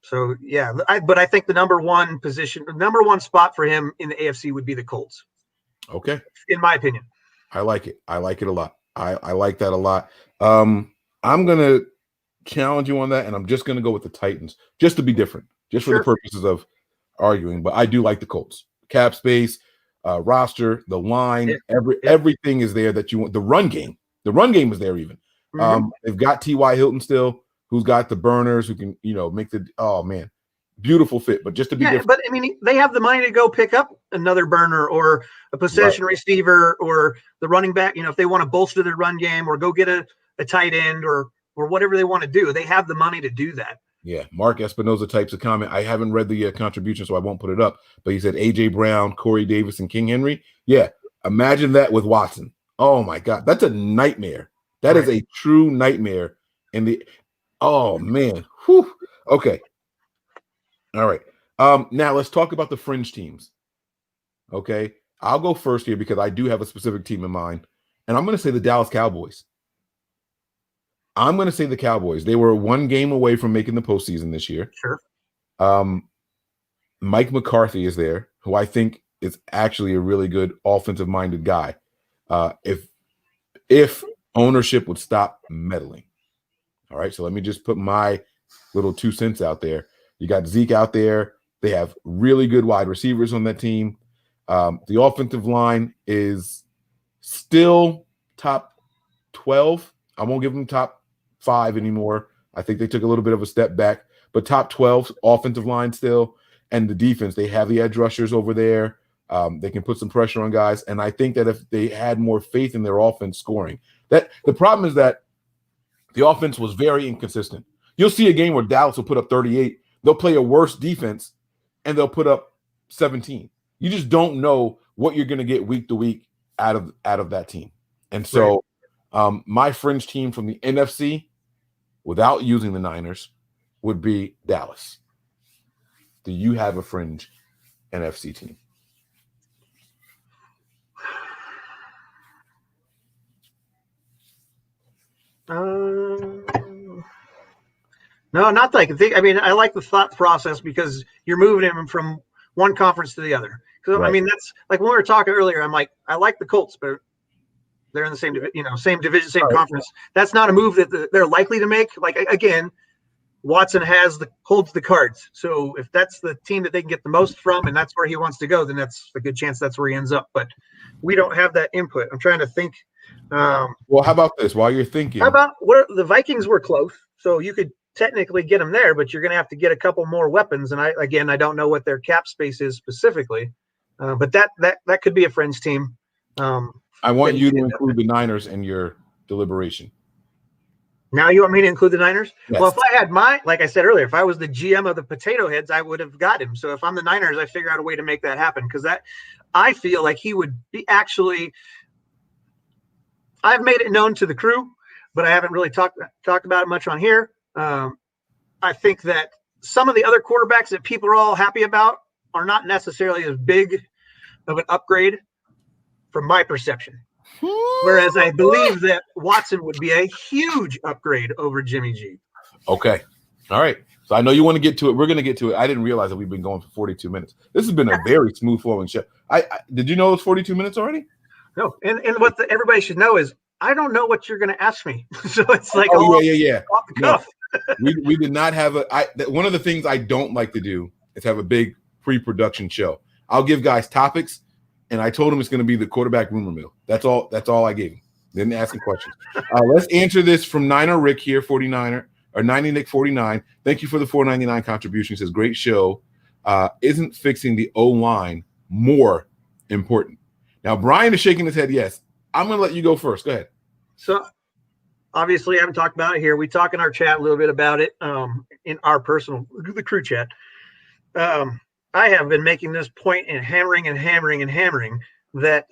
So yeah, but I think the number one spot for him in the AFC would be the Colts. Okay, in my opinion, I like it. I like it a lot. I like that a lot. I'm gonna challenge you on that, and I'm just gonna go with the Titans, just to be different, just for the purposes of arguing. But I do like the Colts. Cap space, roster, the line, everything is there that you want. The run game is there even. They've got T.Y. Hilton still, who's got the burners, who can make the beautiful fit. But just to be different. But I mean, they have the money to go pick up another burner or a possession receiver or the running back. If they want to bolster their run game or go get a a tight end or whatever they want to do. They have the money to do that. Yeah, Mark Espinoza types a comment. I haven't read the contribution, so I won't put it up. But he said A.J. Brown, Corey Davis, and King Henry. Yeah, imagine that with Watson. Oh, my God. That's a nightmare. That is a true nightmare. Oh, man. Whew. Okay. All right. Now, let's talk about the fringe teams. Okay. I'll go first here because I do have a specific team in mind. And I'm going to say the Dallas Cowboys. I'm going to say the Cowboys. They were one game away from making the postseason this year. Sure. Mike McCarthy is there, who I think is actually a really good offensive-minded guy. If ownership would stop meddling. All right, so let me just put my little 2 cents out there. You got Zeke out there. They have really good wide receivers on that team. The offensive line is still top 12. I won't give them top 5 anymore. I think they took a little bit of a step back, but top 12 offensive line still. And the defense, they have the edge rushers over there. They can put some pressure on guys. And I think that if they had more faith in their offense scoring, that the problem is that the offense was very inconsistent. You'll see a game where Dallas will put up 38. They'll play a worse defense and they'll put up 17. You just don't know what you're going to get week to week out of that team. And so my fringe team from the NFC, without using the Niners, would be Dallas. Do you have a fringe NFC team? No, not that I can think. I mean, I like the thought process because you're moving him from one conference to the other. Because I mean, that's like when we were talking earlier. I'm like, I like the Colts, but they're in the same division, same conference. That's not a move that they're likely to make. Like again, Watson holds the cards. So if that's the team that they can get the most from, and that's where he wants to go, then that's a good chance that's where he ends up. But we don't have that input. I'm trying to think. Well, how about this? While you're thinking, how about where the Vikings were close, so you could technically get them there, but you're going to have to get a couple more weapons. And I don't know what their cap space is specifically, but that could be a fringe team. I want you to include the Niners in your deliberation. Now you want me to include the Niners? Yes. Well, if I had like I said earlier, if I was the GM of the Potato Heads, I would have got him. So if I'm the Niners, I figure out a way to make that happen because I feel like he would be actually. I've made it known to the crew, but I haven't really talked about it much on here. I think that some of the other quarterbacks that people are all happy about are not necessarily as big of an upgrade from my perception. Whereas I believe that Watson would be a huge upgrade over Jimmy G. Okay. All right. So I know you want to get to it. We're going to get to it. I didn't realize that we've been going for 42 minutes. This has been a very smooth flowing show. Did you know it was 42 minutes already? No. And what everybody should know is I don't know what you're going to ask me. So it's like, off the cuff. No, we did not have one of the things I don't like to do is have a big pre-production show. I'll give guys topics, and I told him it's going to be the quarterback rumor mill. That's all I gave him. Didn't ask him questions. Let's answer this from Niner Rick here, 49er or 90 Nick 49. Thank you for the $4.99 contribution. He says, great show. Isn't fixing the O-line more important? Now, Brian is shaking his head yes. I'm going to let you go first. Go ahead. So, obviously, I haven't talked about it here. We talk in our chat a little bit about it in our personal, the crew chat. I have been making this point and hammering that,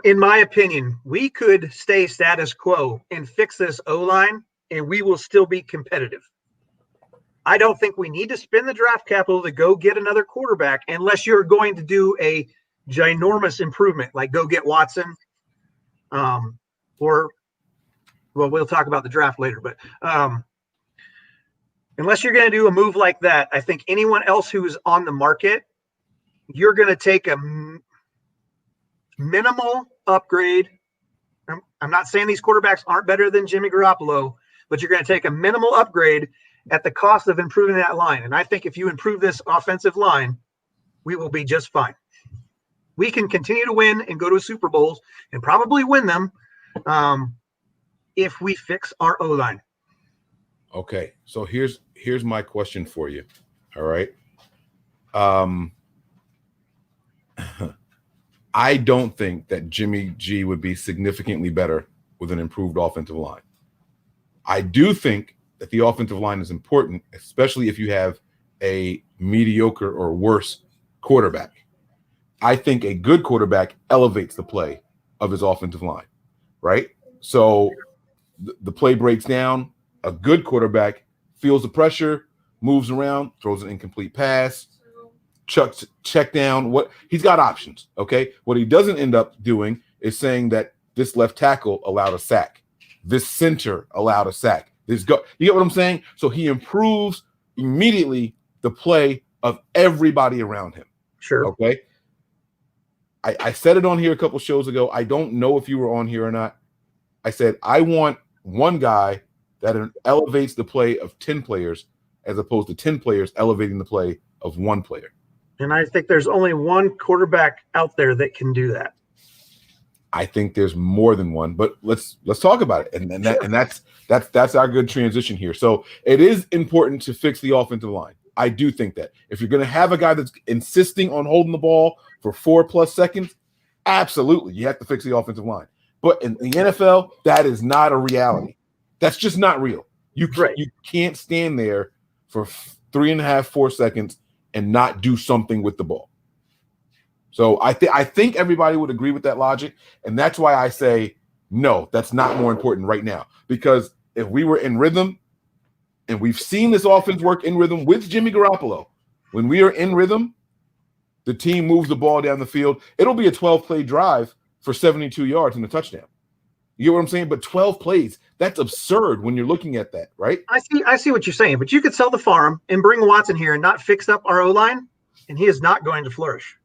in my opinion, we could stay status quo and fix this O-line, and we will still be competitive. I don't think we need to spend the draft capital to go get another quarterback unless you're going to do a ginormous improvement, like go get Watson, we'll talk about the draft later, but unless you're going to do a move like that, I think anyone else who is on the market, you're going to take a minimal upgrade. I'm not saying these quarterbacks aren't better than Jimmy Garoppolo, but you're going to take a minimal upgrade at the cost of improving that line. And I think if you improve this offensive line, we will be just fine. We can continue to win and go to Super Bowls and probably win them if we fix our O-line. Okay, so here's my question for you. All right. I don't think that Jimmy G would be significantly better with an improved offensive line. I do think that the offensive line is important, especially if you have a mediocre or worse quarterback. I think a good quarterback elevates the play of his offensive line, right? So the play breaks down. A good quarterback feels the pressure, moves around, throws an incomplete pass, check down. What he's got options, okay? What he doesn't end up doing is saying that this left tackle allowed a sack, this center allowed a sack. You get what I'm saying? So he improves immediately the play of everybody around him. Sure. Okay. I said it on here a couple shows ago. I don't know if you were on here or not. I said I want one guy that elevates the play of 10 players as opposed to 10 players elevating the play of one player. And I think there's only one quarterback out there that can do that. I think there's more than one, but let's talk about it. And that's our good transition here. So it is important to fix the offensive line. I do think that if you're going to have a guy that's insisting on holding the ball for 4+ seconds, absolutely, you have to fix the offensive line. But in the NFL, that is not a reality. That's just not real. You can't stand there for 3.5, 4 seconds and not do something with the ball. So I think everybody would agree with that logic, and that's why I say no, that's not more important right now. Because if we were in rhythm, and we've seen this offense work in rhythm with Jimmy Garoppolo, when we are in rhythm, the team moves the ball down the field. It'll be a 12-play drive for 72 yards and a touchdown. You get what I'm saying? But 12 plays, that's absurd when you're looking at that, right? I see what you're saying, but you could sell the farm and bring Watson here and not fix up our O-line, and he is not going to flourish.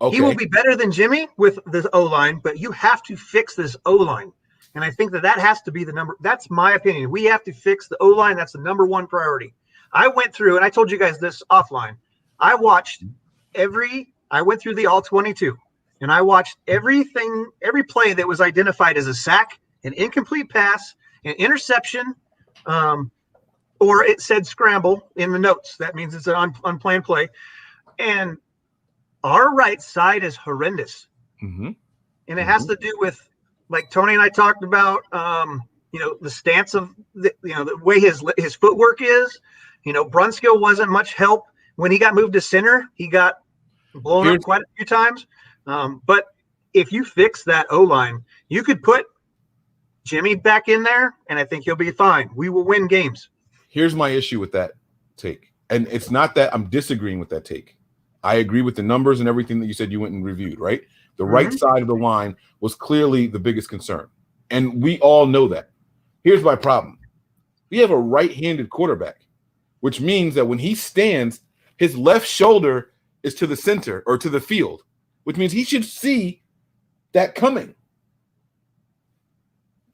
Okay. He will be better than Jimmy with this O-line, but you have to fix this O-line. And I think that has to be the number. That's my opinion. We have to fix the O-line. That's the number one priority. I went through, and I told you guys this offline. I went through the all 22, and I watched every play that was identified as a sack, an incomplete pass, an interception, or it said scramble in the notes. That means it's an unplanned play. And our right side is horrendous. Mm-hmm. And it has to do with, like Tony and I talked about, the stance of the way his footwork is. Brunskill wasn't much help when he got moved to center. He got blown up quite a few times. But if you fix that O-line, you could put Jimmy back in there, and I think he'll be fine. We will win games. Here's my issue with that take, and it's not that I'm disagreeing with that take. I agree with the numbers and everything that you said you went and reviewed, right? The right side of the line was clearly the biggest concern. And we all know that. Here's my problem. We have a right-handed quarterback, which means that when he stands, his left shoulder is to the center or to the field, which means he should see that coming.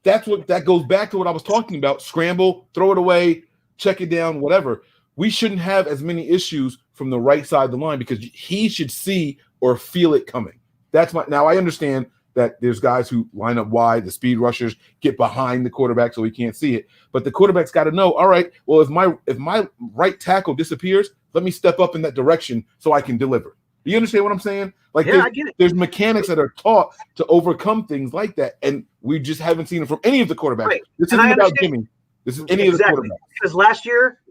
That goes back to what I was talking about. Scramble, throw it away, check it down, whatever. We shouldn't have as many issues from the right side of the line because he should see or feel it coming. Now I understand that there's guys who line up wide, the speed rushers get behind the quarterback so he can't see it. But the quarterback's got to know, all right, well, if my right tackle disappears, let me step up in that direction so I can deliver. Do you understand what I'm saying? Like, yeah, I get it. There's mechanics that are taught to overcome things like that, and we just haven't seen it from any of the quarterbacks. Right. This isn't about Jimmy. This is any of the quarterbacks. Because last year,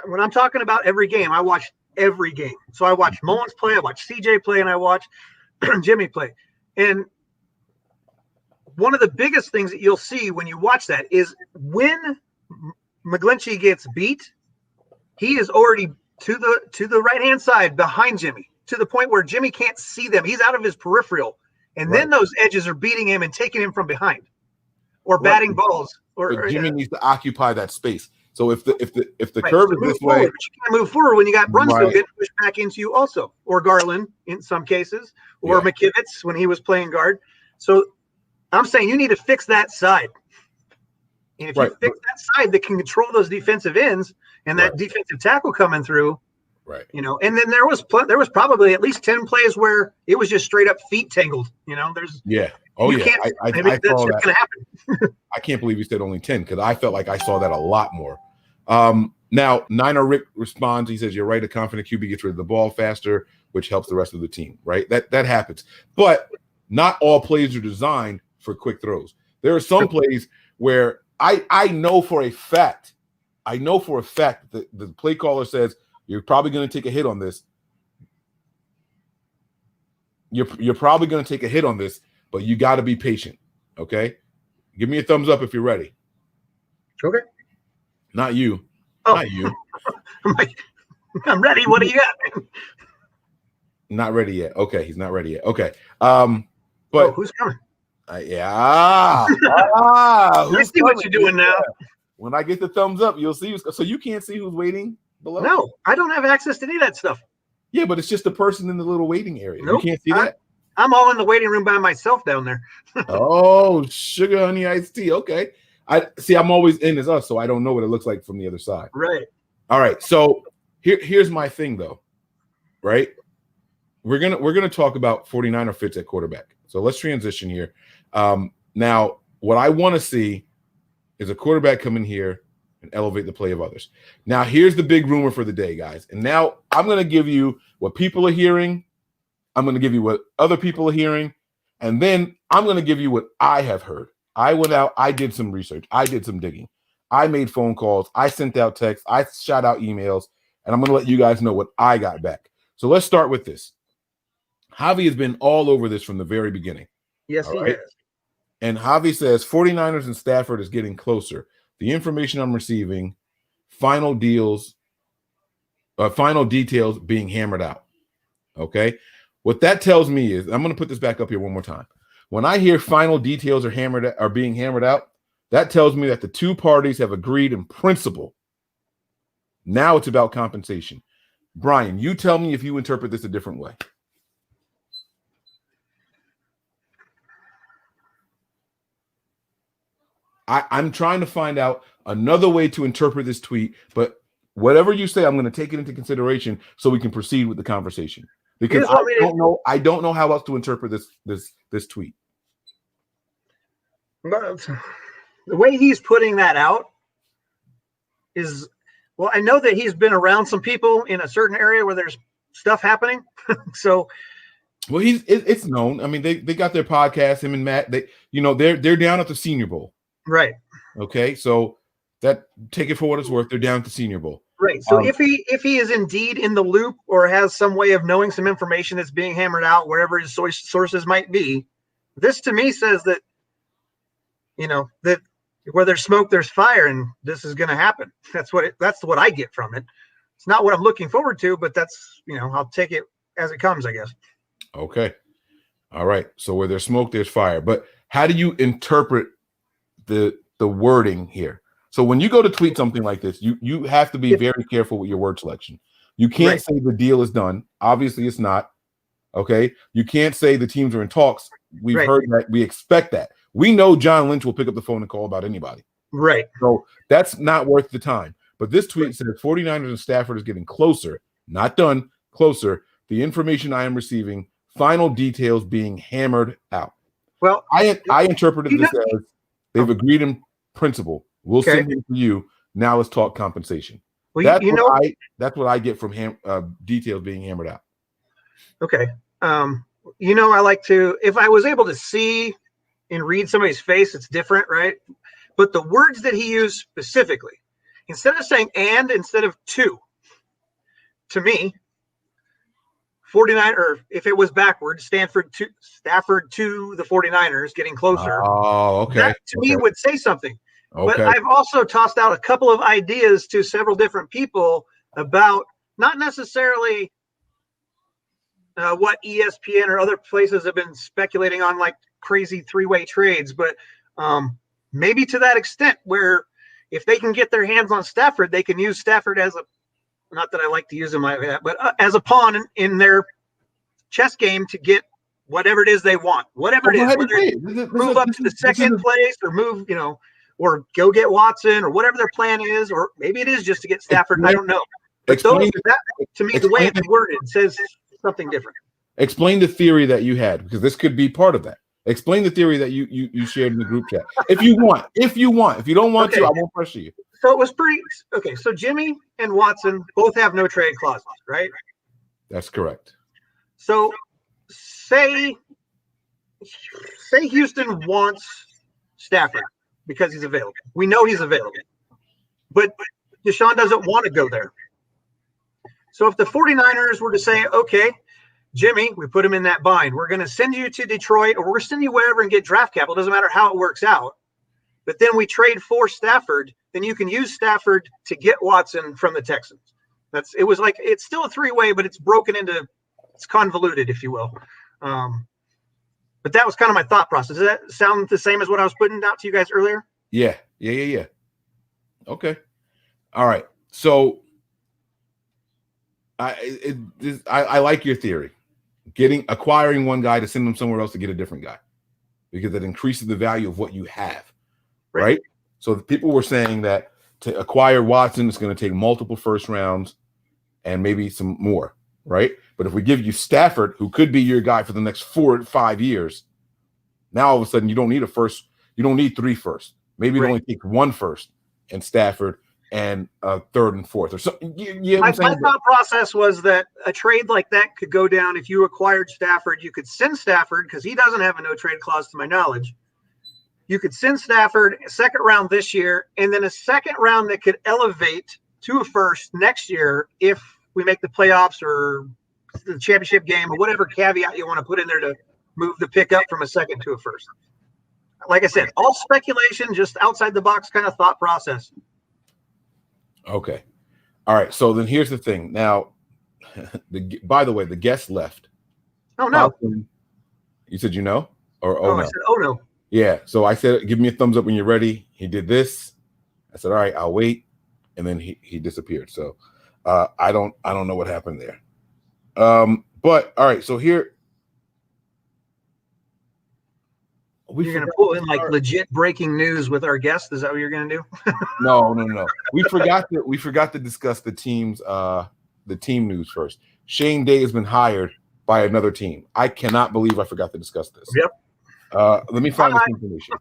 when I'm talking about every game, I watched every game. So I watched Mullins play, I watched CJ play, and I watched Jimmy play. And one of the biggest things that you'll see when you watch that is when McGlinchey gets beat, he is already to the right-hand side behind Jimmy, to the point where Jimmy can't see them. He's out of his peripheral. And then those edges are beating him and taking him from behind or batting balls. But Jimmy needs to occupy that space. So if the curve is this way, you can't move forward when you got Brunskill getting pushed back into you also, or Garland in some cases, or McKivitz when he was playing guard. So I'm saying you need to fix that side. And if you fix that side that can control those defensive ends and that defensive tackle coming through, and then there was probably at least 10 plays where it was just straight up feet tangled. I saw that's that. Going to happen. I can't believe you said only 10 because I felt like I saw that a lot more. Now, Niner Rick responds. He says, "You're right. A confident QB gets rid of the ball faster, which helps the rest of the team." Right? That happens, but not all plays are designed for quick throws. There are some plays where I know for a fact that the play caller says you're probably going to take a hit on this. You're probably going to take a hit on this, but you got to be patient. Okay, give me a thumbs up if you're ready. Okay. Not you. Oh. Not you. I'm ready. What do you got? Not ready yet. Okay, he's not ready yet. Okay. But who's coming? Yeah. I see what you're doing now. When I get the thumbs up, you'll see. So you can't see who's waiting below? No, I don't have access to any of that stuff. Yeah, but it's just the person in the little waiting area. Nope. You can't see that? I'm all in the waiting room by myself down there. Oh, sugar, honey, iced tea. Okay. I'm always in as us, so I don't know what it looks like from the other side. Right. All right. So here's my thing, though. Right? We're gonna talk about 49er fits at quarterback. So let's transition here. Now, what I want to see is a quarterback come in here and elevate the play of others. Now, here's the big rumor for the day, guys. And now I'm going to give you what people are hearing. I'm going to give you what other people are hearing. And then I'm going to give you what I have heard. I went out. I did some research. I did some digging. I made phone calls. I sent out texts. I shot out emails. And I'm going to let you guys know what I got back. So let's start with this. Javi has been all over this from the very beginning. Yes, he has. And Javi says 49ers and Stafford is getting closer. The information I'm receiving, final details being hammered out. Okay. What that tells me is, I'm going to put this back up here one more time. When I hear final details are being hammered out, that tells me that the two parties have agreed in principle. Now it's about compensation. Brian, you tell me if you interpret this a different way. I'm trying to find out another way to interpret this tweet, but whatever you say, I'm going to take it into consideration so we can proceed with the conversation. Because I don't know how else to interpret this tweet. But the way he's putting that out is, well, I know that he's been around some people in a certain area where there's stuff happening. So, well, it's known. I mean, they got their podcast, him and Matt. They're down at the Senior Bowl. Right. Okay, so that, take it for what it's worth. They're down at the Senior Bowl. Right. So if he is indeed in the loop or has some way of knowing some information that's being hammered out wherever his sources might be, this to me says that, that where there's smoke, there's fire, and this is going to happen. That's what I get from it. It's not what I'm looking forward to, but that's, I'll take it as it comes, I guess. Okay. All right. So where there's smoke, there's fire. But how do you interpret the wording here? So when you go to tweet something like this, you have to be very careful with your word selection. You can't say the deal is done. Obviously, it's not. Okay. You can't say the teams are in talks. We've heard that. We expect that. We know John Lynch will pick up the phone and call about anybody. Right. So that's not worth the time. But this tweet says 49ers and Stafford is getting closer, not done, closer. The information I am receiving, final details being hammered out. Well, I interpreted this as they've agreed in principle. We'll send it to you. Now let's talk compensation. Well, that's what I get from details being hammered out. Okay. I like to, if I was able to see and read somebody's face, it's different, right? But the words that he used specifically, instead of saying and, instead of to me, 49, or if it was backwards, Stafford to the 49ers getting closer. Oh, okay. That to me would say something. Okay. But I've also tossed out a couple of ideas to several different people about not necessarily what ESPN or other places have been speculating on, like crazy three-way trades, but maybe to that extent where if they can get their hands on Stafford, they can use Stafford as not that I like to use him like that, but as a pawn in their chess game to get whatever it is they want, whatever it is, whether it's move up to the second place or move, or go get Watson or whatever their plan is, or maybe it is just to get Stafford. I don't know. But to me, the way it's worded says something different. Explain the theory that you had, because this could be part of that. Explain the theory that you shared in the group chat. If you want. If you don't want to, I won't pressure you. So it was pretty okay. So Jimmy and Watson both have no trade clauses, right? That's correct. So say say Houston wants Stafford because he's available. We know he's available. But Deshaun doesn't want to go there. So if the 49ers were to say, okay, Jimmy, we put him in that bind. We're going to send you to Detroit, or we're going to send you wherever and get draft capital. It doesn't matter how it works out. But then we trade for Stafford. Then you can use Stafford to get Watson from the Texans. It's still a three-way, but it's broken into, it's convoluted, if you will. But that was kind of my thought process. Does that sound the same as what I was putting out to you guys earlier? Yeah. Okay. All right. So I like your theory. Acquiring one guy to send him somewhere else to get a different guy, because it increases the value of what you have. Right. So people were saying that to acquire Watson, it's going to take multiple first rounds and maybe some more. Right. But if we give you Stafford, who could be your guy for the next 4 to 5 years, now all of a sudden you don't need a first. You don't need 3 firsts. Maybe it only takes 1 first and Stafford and a 3rd and 4th or something. My thought process was that a trade like that could go down. If you acquired Stafford, you could send Stafford, because he doesn't have a no trade clause to my knowledge. You could send Stafford a 2nd round this year, and then a 2nd round that could elevate to a 1st next year if we make the playoffs or the championship game, or whatever caveat you want to put in there to move the pick up from a 2nd to a 1st. Like I said, all speculation, just outside the box kind of thought process. Okay. All right. So then here's the thing. Now, by the way, the guest left. Oh, no. You said no? Or no? I said, oh, no. Yeah. So I said, give me a thumbs up when you're ready. He did this. I said, all right, I'll wait. And then he disappeared. So I don't know what happened there. But all right. So here. You're going to pull in like legit breaking news with our guests. Is that what you're going to do? No. We forgot to discuss the team news first. Shane Day has been hired by another team. I cannot believe I forgot to discuss this. Yep. Let me find this information.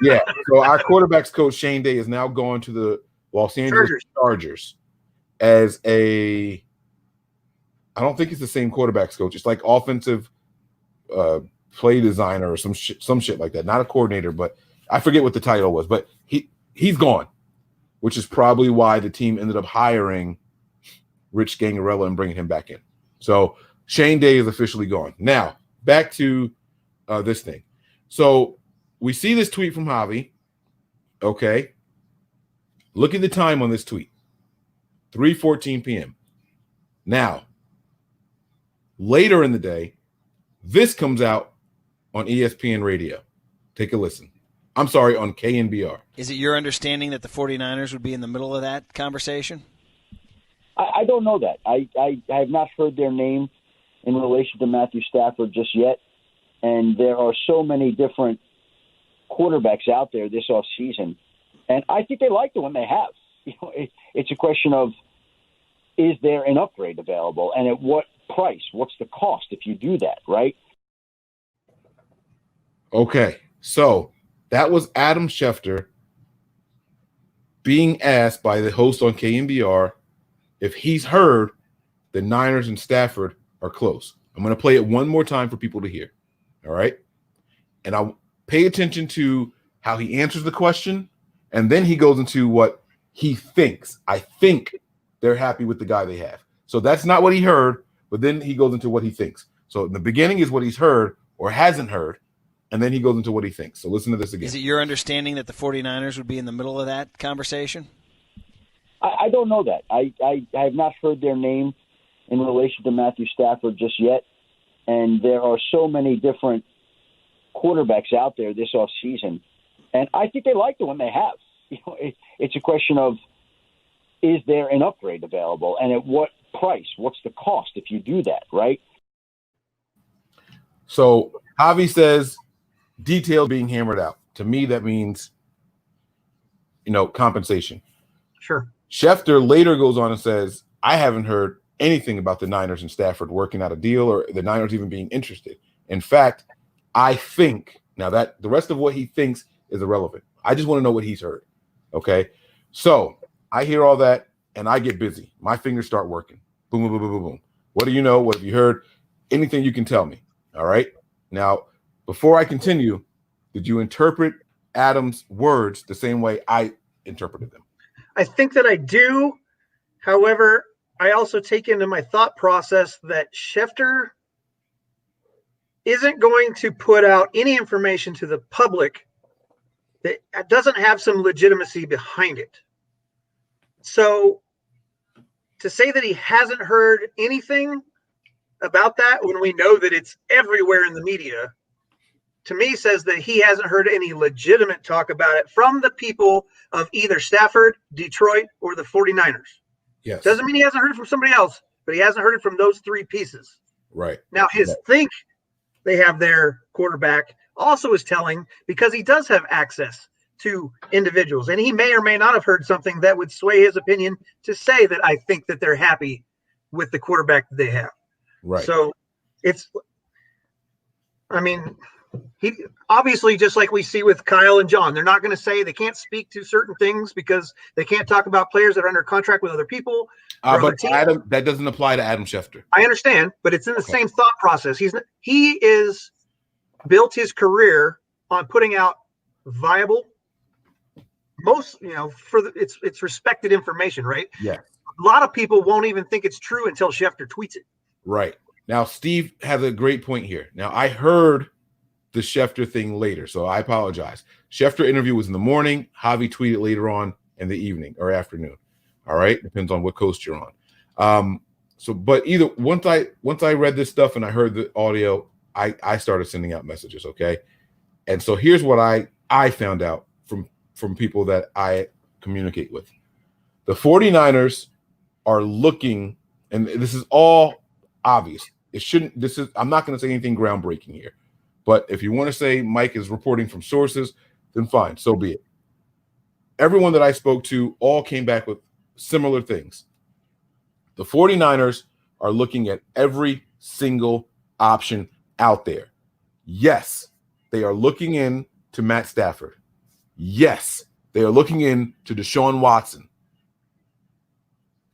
Yeah. So our quarterbacks coach Shane Day is now going to the Los Angeles Chargers as I don't think it's the same quarterbacks coach. It's like offensive play designer or some shit like that. Not a coordinator, but I forget what the title was. But he's gone, which is probably why the team ended up hiring Rich Gangarella and bringing him back in. So Shane Day is officially gone. Now back to this thing. So we see this tweet from Javi. Okay, look at the time on this tweet: 3:14 p.m. Now, later in the day, this comes out on ESPN Radio. Take a listen. I'm sorry, on KNBR. Is it your understanding that the 49ers would be in the middle of that conversation? I don't know that. I have not heard their name in relation to Matthew Stafford just yet. And there are so many different quarterbacks out there this offseason. And I think they like the one they have. You know, it's a question of, is there an upgrade available? And at what price? What's the cost if you do that, right? Okay, so that was Adam Schefter being asked by the host on KNBR if he's heard the Niners and Stafford are close. I'm going to play it one more time for people to hear, all right? And I'll pay attention to how he answers the question, and then he goes into what he thinks. I think they're happy with the guy they have. So that's not what he heard, but then he goes into what he thinks. So in the beginning is what he's heard or hasn't heard, and then he goes into what he thinks. So listen to this again. Is it your understanding that the 49ers would be in the middle of that conversation? I don't know that. I have not heard their name in relation to Matthew Stafford just yet. And there are so many different quarterbacks out there this offseason. And I think they like the one they have. You know, it's a question of, is there an upgrade available? And at what price? What's the cost if you do that, right? So Javi says details being hammered out. To me, that means, compensation. Sure. Schefter later goes on and says, I haven't heard anything about the Niners and Stafford working out a deal or the Niners even being interested. In fact, I think now that the rest of what he thinks is irrelevant. I just want to know what he's heard. Okay. So I hear all that and I get busy. My fingers start working. Boom, boom, boom, boom, boom, boom. What do you know? What have you heard? Anything you can tell me. All right. Now, before I continue, Did you interpret Adams' words the same way I interpreted them? I think that I do. However, I also take into my thought process that Schefter isn't going to put out any information to the public that doesn't have some legitimacy behind it. So to say that he hasn't heard anything about that when we know that it's everywhere in the media, to me says that he hasn't heard any legitimate talk about it from the people of either Stafford, Detroit, or the 49ers. Yes. Doesn't mean he hasn't heard it from somebody else, but he hasn't heard it from those three pieces. Right. Now, his think they have their quarterback also is telling, because he does have access to individuals, and he may or may not have heard something that would sway his opinion to say that I think that they're happy with the quarterback that they have. Right. So he obviously, just like we see with Kyle and John, they're not going to say, they can't speak to certain things because they can't talk about players that are under contract with other people. But Adam, that doesn't apply to Adam Schefter. I understand, but it's in the same thought process. He is built his career on putting out viable, it's respected information, right? Yeah. A lot of people won't even think it's true until Schefter tweets it. Right. Now, Steve has a great point here. Now, I heard the Schefter thing later, so I apologize. Schefter interview was in the morning. Javi tweeted later on in the evening or afternoon. All right, depends on what coast you're on. But either once I read this stuff and I heard the audio, I started sending out messages. Okay, and so here's what I found out from people that I communicate with. The 49ers are looking, and this is all obvious. I'm not going to say anything groundbreaking here. But if you want to say Mike is reporting from sources, then fine, so be it. Everyone that I spoke to all came back with similar things. The 49ers are looking at every single option out there. Yes, they are looking in to Matt Stafford. Yes, they are looking in to Deshaun Watson.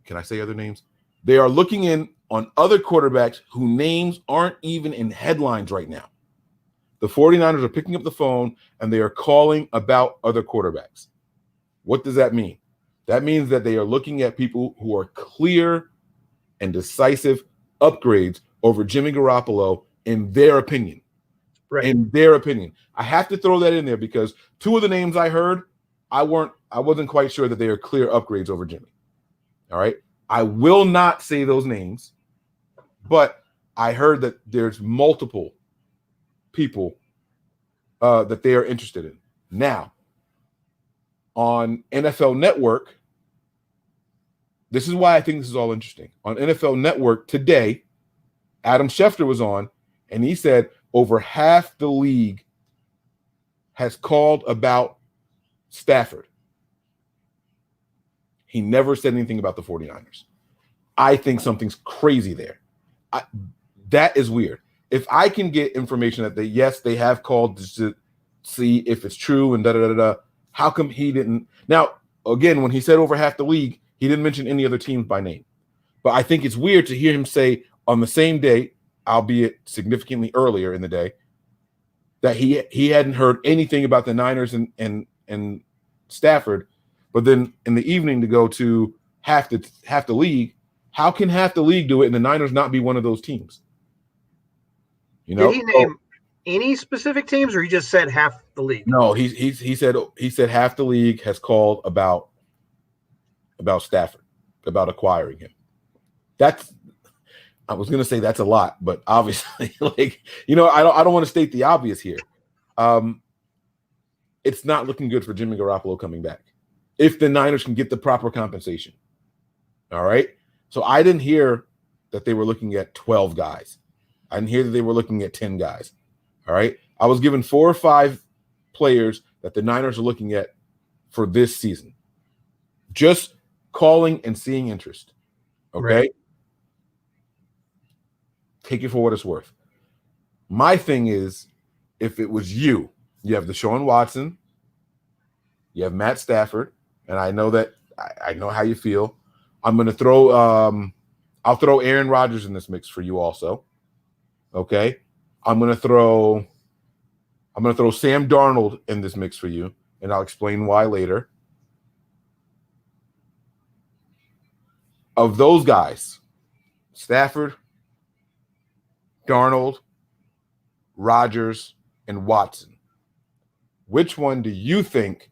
Can I say other names? They are looking in on other quarterbacks whose names aren't even in headlines right now. The 49ers are picking up the phone and they are calling about other quarterbacks. What does that mean? That means that they are looking at people who are clear and decisive upgrades over Jimmy Garoppolo in their opinion. Right. In their opinion. I have to throw that in there because two of the names I heard, I wasn't quite sure that they are clear upgrades over Jimmy. All right. I will not say those names, but I heard that there's multiple people that they are interested in. Now, on NFL Network, this is why I think this is all interesting. On NFL Network today, Adam Schefter was on, and he said over half the league has called about Stafford. He never said anything about the 49ers. I think something's crazy there. That is weird. If I can get information that they have called to see if it's true and da-da-da-da, how come he didn't? Now, again, when he said over half the league, he didn't mention any other teams by name. But I think it's weird to hear him say on the same day, albeit significantly earlier in the day, that he hadn't heard anything about the Niners and Stafford, but then in the evening to go to half the league. How can half the league do it and the Niners not be one of those teams? You know, did he name any specific teams, or he just said half the league? No, he said half the league has called about Stafford, about acquiring him. I was gonna say that's a lot, but obviously, I don't want to state the obvious here. It's not looking good for Jimmy Garoppolo coming back if the Niners can get the proper compensation. All right. So I didn't hear that they were looking at 12 guys. I didn't hear that they were looking at 10 guys. All right. I was given 4 or 5 players that the Niners are looking at for this season. Just calling and seeing interest. Okay. Right. Take it for what it's worth. My thing is, if it was you have Deshaun Watson, you have Matt Stafford, and I know that I know how you feel. I'm going to throw I'll throw Aaron Rodgers in this mix for you also. Okay. I'm going to throw I'm going to throw Sam Darnold in this mix for you, and I'll explain why later. Of those guys, Stafford, Darnold, Rodgers, and Watson, which one do you think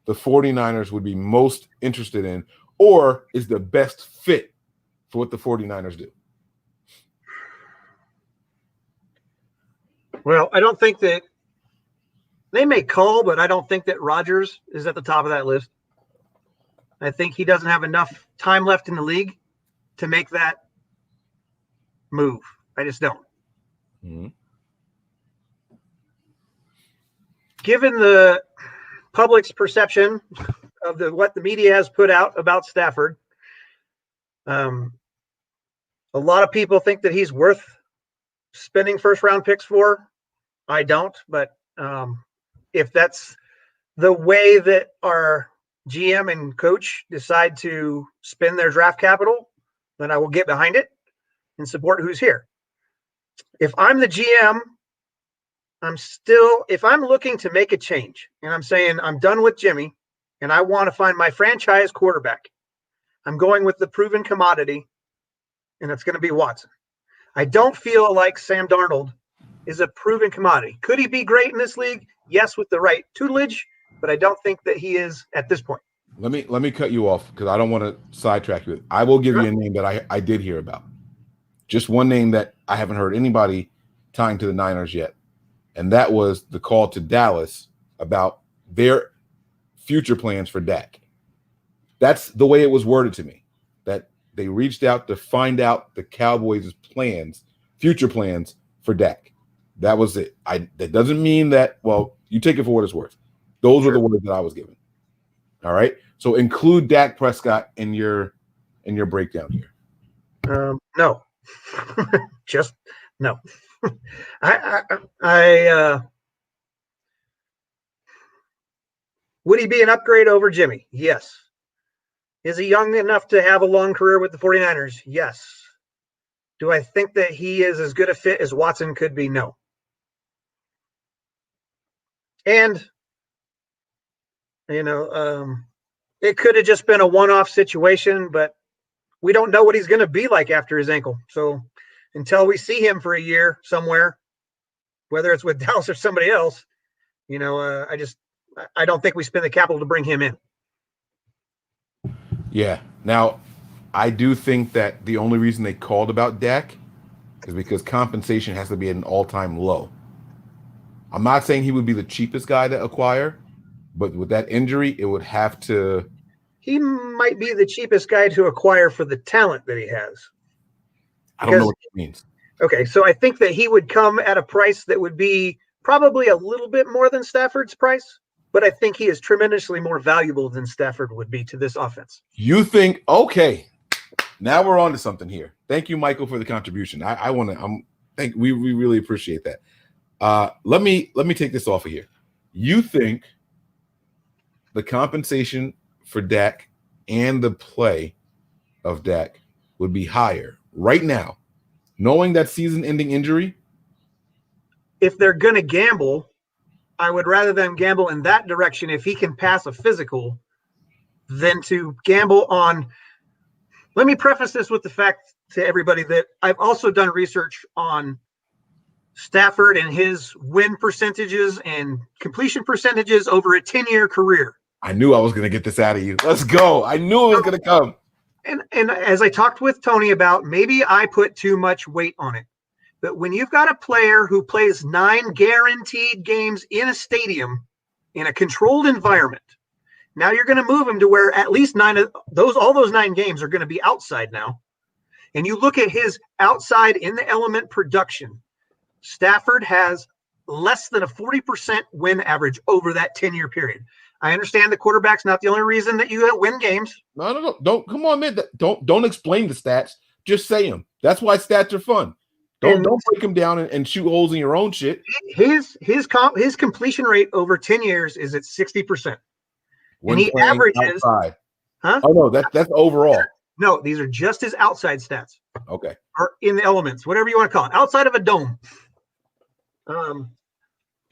the 49ers would be most interested in, or is the best fit for what the 49ers do? Well, I don't think that they may call, but I don't think that Rodgers is at the top of that list. I think he doesn't have enough time left in the league to make that move. I just don't. Mm-hmm. Given the public's perception of what the media has put out about Stafford, a lot of people think that he's worth spending first-round picks for. I don't, but if that's the way that our GM and coach decide to spend their draft capital, then I will get behind it and support who's here. If I'm the GM, if I'm looking to make a change and I'm saying I'm done with Jimmy and I want to find my franchise quarterback, I'm going with the proven commodity, and it's going to be Watson. I don't feel like Sam Darnold is a proven commodity. Could he be great in this league? Yes, with the right tutelage, but I don't think that he is at this point. Let me cut you off because I don't want to sidetrack you. I will give you a name that I did hear about. Just one name that I haven't heard anybody tying to the Niners yet, and that was the call to Dallas about their future plans for Dak. That's the way it was worded to me, that they reached out to find out the Cowboys' plans, future plans for Dak. That was it. That doesn't mean that, well, you take it for what it's worth. Those were the words that I was given. All right. So include Dak Prescott in your breakdown here. No. Just no. Would he be an upgrade over Jimmy? Yes. Is he young enough to have a long career with the 49ers? Yes. Do I think that he is as good a fit as Watson could be? No. And, it could have just been a one-off situation, but we don't know what he's going to be like after his ankle. So until we see him for a year somewhere, whether it's with Dallas or somebody else, I don't think we spend the capital to bring him in. Yeah. Now, I do think that the only reason they called about Dak is because compensation has to be at an all-time low. I'm not saying he would be the cheapest guy to acquire, but with that injury, it would have to. He might be the cheapest guy to acquire for the talent that he has. I don't know what that means. Okay, so I think that he would come at a price that would be probably a little bit more than Stafford's price, but I think he is tremendously more valuable than Stafford would be to this offense. You think, okay, now we're on to something here. Thank you, Michael, for the contribution. We really appreciate that. Let me take this off of here. You think the compensation for Dak and the play of Dak would be higher right now, knowing that season-ending injury? If they're going to gamble, I would rather them gamble in that direction if he can pass a physical than to gamble on. Let me preface this with the fact to everybody that I've also done research on Stafford and his win percentages and completion percentages over a 10-year career. I knew I was going to get this out of you. Let's go. I knew it was going to come. And as I talked with Tony about, maybe I put too much weight on it. But when you've got a player who plays 9 guaranteed games in a stadium in a controlled environment, now you're going to move him to where at least all those 9 games are going to be outside now. And you look at his outside in the element production, Stafford has less than a 40% win average over that 10-year period. I understand the quarterback's not the only reason that you win games. No. Don't come on, man. Don't explain the stats. Just say them. That's why stats are fun. Don't break them down and shoot holes in your own shit. His completion rate over 10 years is at 60%. When and he averages outside. Huh? Oh no, that's overall. No, these are just his outside stats. Okay. Or in the elements, whatever you want to call it, outside of a dome.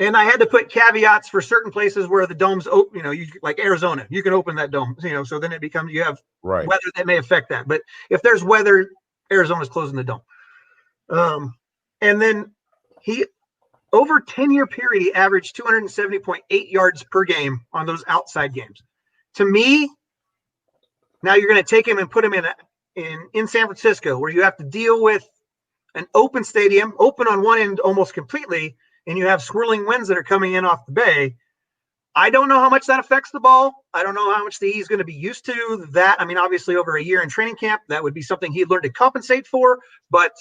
And I had to put caveats for certain places where the dome's open, you like Arizona, you can open that dome, so then it becomes, you have Right. weather that may affect that. But if there's weather, Arizona's closing the dome. And then he, over 10-year period, he averaged 270.8 yards per game on those outside games. To me, now you're going to take him and put him in San Francisco, where you have to deal with an open stadium, open on one end almost completely, and you have swirling winds that are coming in off the bay. I don't know how much that affects the ball. I don't know how much he's going to be used to that. I mean, obviously over a year in training camp, that would be something he'd learn to compensate for. But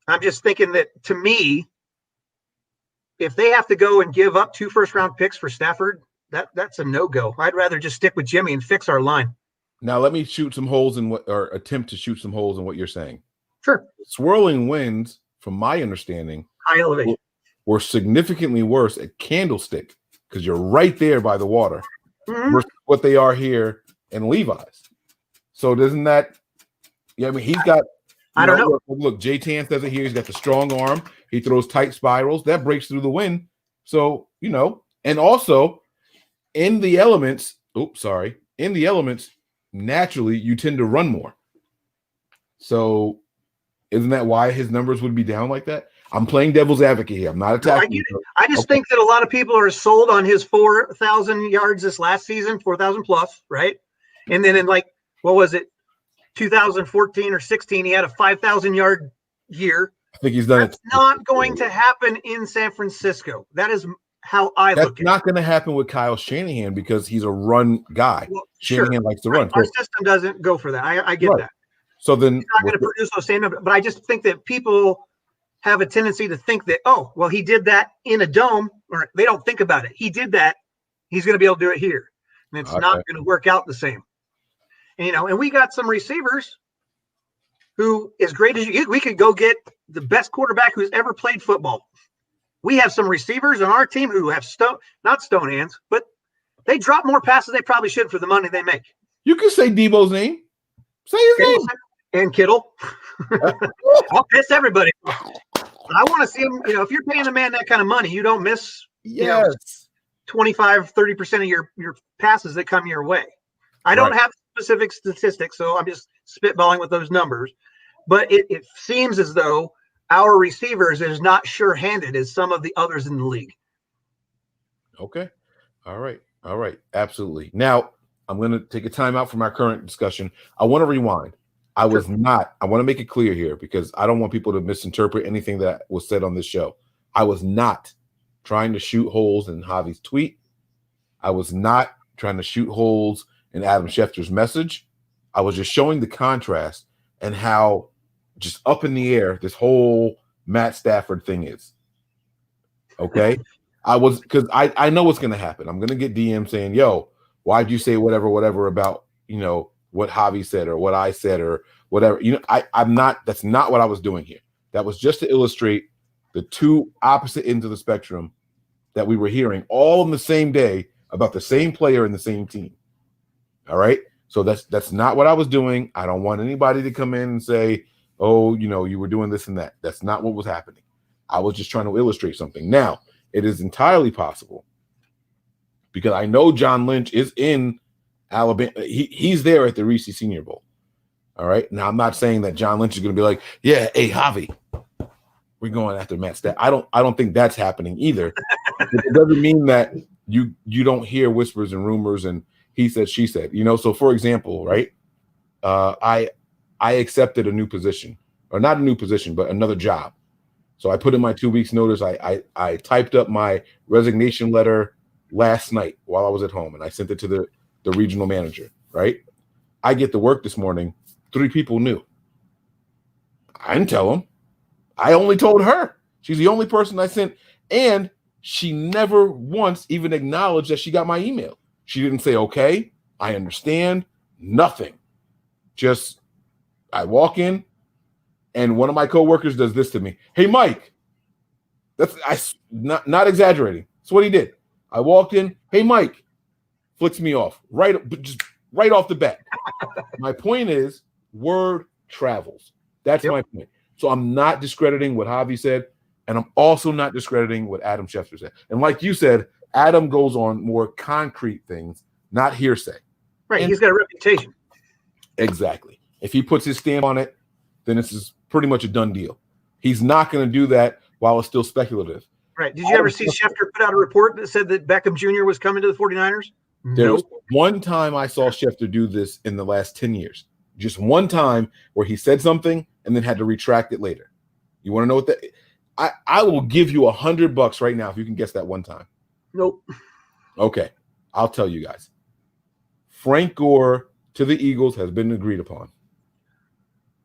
I'm just thinking that, to me, if they have to go and give up 2 first-round picks for Stafford, that's a no-go. I'd rather just stick with Jimmy and fix our line. Now let me shoot some holes in attempt to shoot some holes in what you're saying. Sure. Swirling winds, from my understanding, high elevation, were significantly worse at Candlestick, because you're right there by the water, versus what they are here in Levi's. So doesn't that? Yeah, I mean, he's got. I don't know. Look, Jay Tance does it here. He's got the strong arm. He throws tight spirals that breaks through the wind. So and also in the elements. In the elements, naturally you tend to run more. So isn't that why his numbers would be down like that? I'm playing devil's advocate here. I'm not attacking. I just think that a lot of people are sold on his 4,000 yards this last season, 4,000 plus, right? And then in what was it, 2014 or 16, he had a 5,000 yard year. I think he's done. That's not going to happen in San Francisco. That is how I look at it. That's not going to happen with Kyle Shanahan, because he's a run guy. Well, Shanahan likes to run. Our system doesn't go for that. I get that. So then he's not going to produce those same numbers. But I just think that people have a tendency to think that, oh, well, he did that in a dome, or they don't think about it. He did that. He's going to be able to do it here. And it's not going to work out the same. And, and we got some receivers who, as great as we could go get the best quarterback who's ever played football. We have some receivers on our team who have not stone hands, but they drop more passes they probably should for the money they make. You can say Debo's name. Say his name. And Kittle. I'll piss everybody. I want to see him. If you're paying a man that kind of money, you don't miss 25, 30% of your passes that come your way. I don't have specific statistics, so I'm just spitballing with those numbers. But it seems as though our receivers is not sure-handed as some of the others in the league. Okay. All right. Absolutely. Now, I'm going to take a time out from our current discussion. I want to rewind. I want to make it clear here, because I don't want people to misinterpret anything that was said on this show. I was not trying to shoot holes in Javi's tweet. I was not trying to shoot holes in Adam Schefter's message. I was just showing the contrast and how just up in the air this whole Matt Stafford thing is. Okay? Because I know what's going to happen. I'm going to get DM saying, yo, why'd you say whatever about, what Javi said or what I said or whatever. I'm not, that's not what I was doing here. That was just to illustrate the two opposite ends of the spectrum that we were hearing all on the same day about the same player and the same team. All right. So that's not what I was doing. I don't want anybody to come in and say, oh, you were doing this and that. That's not what was happening. I was just trying to illustrate something. Now, it is entirely possible, because I know John Lynch is in Alabama. He's there at the Reese Senior Bowl. All right. Now, I'm not saying that John Lynch is going to be like, yeah, hey, Javi, we're going after Matt Stafford. I don't think that's happening either. It doesn't mean that you don't hear whispers and rumors and he said, she said. So for example, right, I accepted a new position, or not a new position, but another job. So I put in my 2 weeks notice. I typed up my resignation letter last night while I was at home, and I sent it to the regional manager, right? I get to work this morning. 3 people knew. I didn't tell them. I only told her. She's the only person I sent, and she never once even acknowledged that she got my email. She didn't say, okay, I understand, nothing. Just, I walk in, and one of my coworkers does this to me. Hey, Mike, that's not exaggerating. That's what he did. I walked in. Hey, Mike, flicks me off just right off the bat. My point is, word travels. That's my point. So I'm not discrediting what Javi said. And I'm also not discrediting what Adam Schefter said. And like you said, Adam goes on more concrete things, not hearsay. Right. And he's got a reputation. exactly. If he puts his stamp on it, then this is pretty much a done deal. He's not going to do that while it's still speculative. Right. Did you ever see Schefter put out a report that said that Beckham Jr. was coming to the 49ers? There was one time I saw Schefter do this in the last 10 years. Just one time where he said something and then had to retract it later. You want to know what that? I will give you $100 right now if you can guess that one time. Nope. Okay, I'll tell you guys. Frank Gore to the Eagles has been agreed upon.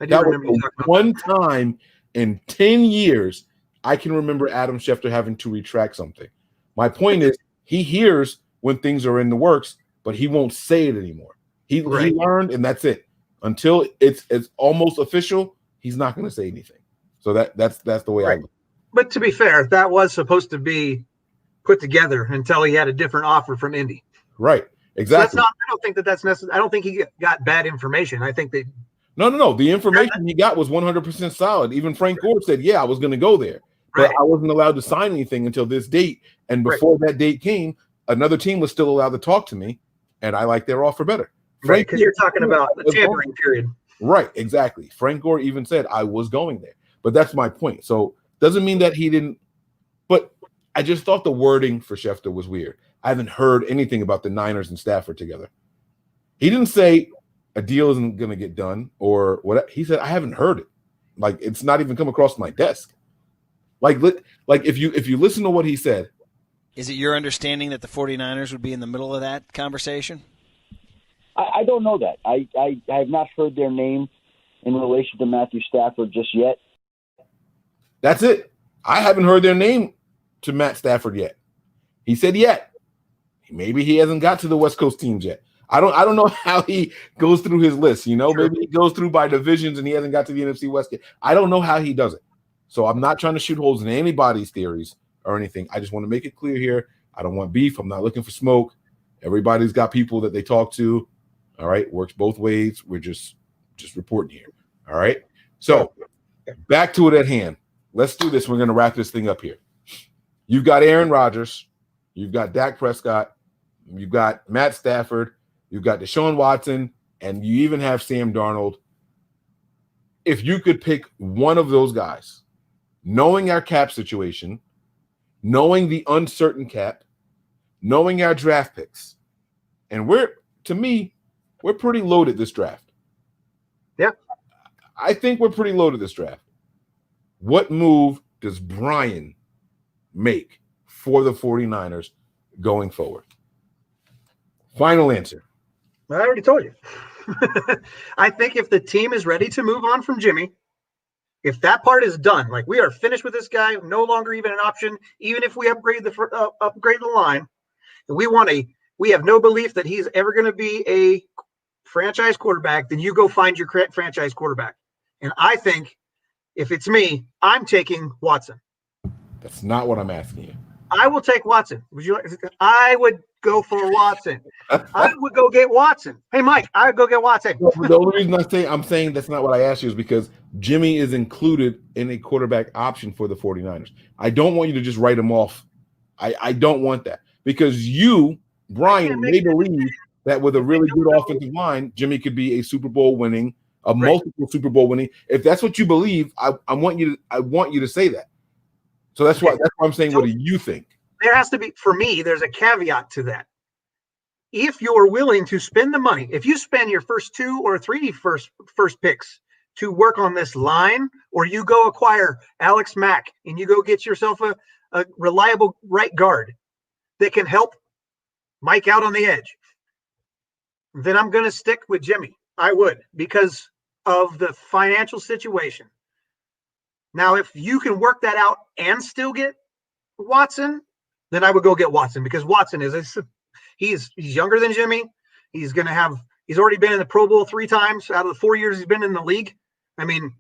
I do That remember was you talking about one time in 10 years I can remember Adam Schefter having to retract something. My point is he hears when things are in the works, but he won't say it anymore. He learned, and that's it. Until it's almost official, he's not going to say anything. So that's the way I look. But to be fair, that was supposed to be put together until he had a different offer from Indy. Right. Exactly. So that's not. I don't think that's necessary. I don't think he got bad information. I think they. No. The information he got was 100% solid. Even Frank Gore said, "Yeah, I was going to go there, but I wasn't allowed to sign anything until this date." And before that date came, another team was still allowed to talk to me, and I like their offer better. Right, because you're talking about the tampering period. Right. Exactly. Frank Gore even said I was going there, but that's my point. So doesn't mean that he didn't. But I just thought the wording for Schefter was weird. I haven't heard anything about the Niners and Stafford together. He didn't say a deal isn't going to get done or what. He said I haven't heard it. Like it's not even come across my desk. Like if you listen to what he said. Is it your understanding that the 49ers would be in the middle of that conversation? I don't know that. I have not heard their name in relation to Matthew Stafford just yet. That's it. I haven't heard their name to Matt Stafford yet. He said yet. Maybe he hasn't got to the West Coast teams yet. I don't know how he goes through his list. You know, maybe he goes through by divisions and he hasn't got to the NFC West yet. I don't know how he does it. So I'm not trying to shoot holes in anybody's theories or anything. I just want to make it clear here. I don't want beef. I'm not looking for smoke. Everybody's got people that they talk to. All right. Works both ways. We're just reporting here. All right. So back to it at hand. Let's do this. We're going to wrap this thing up here. You've got Aaron Rodgers. You've got Dak Prescott. You've got Matt Stafford. You've got Deshaun Watson. And you even have Sam Darnold. If you could pick one of those guys, knowing our cap situation, knowing the uncertain cap, knowing our draft picks, and we're pretty loaded this draft. Yeah. I think we're pretty loaded this draft. What move does Brian make for the 49ers going forward? Final answer. I already told you. I think if the team is ready to move on from Jimmy, if that part is done, like we are finished with this guy, no longer even an option, even if we upgrade the line, we have no belief that he's ever going to be a franchise quarterback, then you go find your franchise quarterback. And I think if it's me, I'm taking Watson. That's not what I'm asking you. I will take Watson. I would go for Watson. I would go get Watson. Hey, Mike, I would go get Watson. The only reason I'm saying that's not what I asked you is because Jimmy is included in a quarterback option for the 49ers. I don't want you to just write him off. I don't want that because you, Brian, may believe that with a really good offensive line, Jimmy could be a Super Bowl winning, multiple Super Bowl winning. If that's what you believe, I want you to say that. So that's why I'm saying, what do you think? There has to be, for me, there's a caveat to that. If you're willing to spend the money, if you spend your first 2 or 3 first picks to work on this line, or you go acquire Alex Mack and you go get yourself a reliable right guard that can help Mike out on the edge, then I'm going to stick with Jimmy. I would, because of the financial situation. Now, if you can work that out and still get Watson, then I would go get Watson because Watson he's younger than Jimmy. He's already been in the Pro Bowl 3 times out of the 4 years he's been in the league. I mean,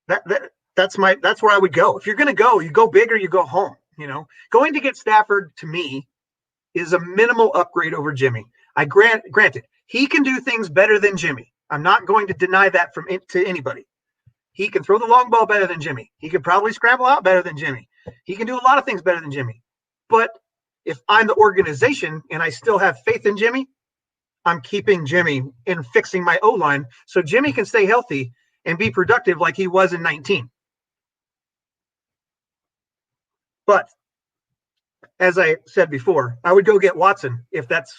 that's where I would go. If you're going to go, you go big or you go home. You know, going to get Stafford to me is a minimal upgrade over Jimmy. Granted, he can do things better than Jimmy. I'm not going to deny that to anybody. He can throw the long ball better than Jimmy. He could probably scramble out better than Jimmy. He can do a lot of things better than Jimmy. But if I'm the organization and I still have faith in Jimmy, I'm keeping Jimmy and fixing my O-line so Jimmy can stay healthy and be productive like he was in 19. But as I said before, I would go get Watson if that's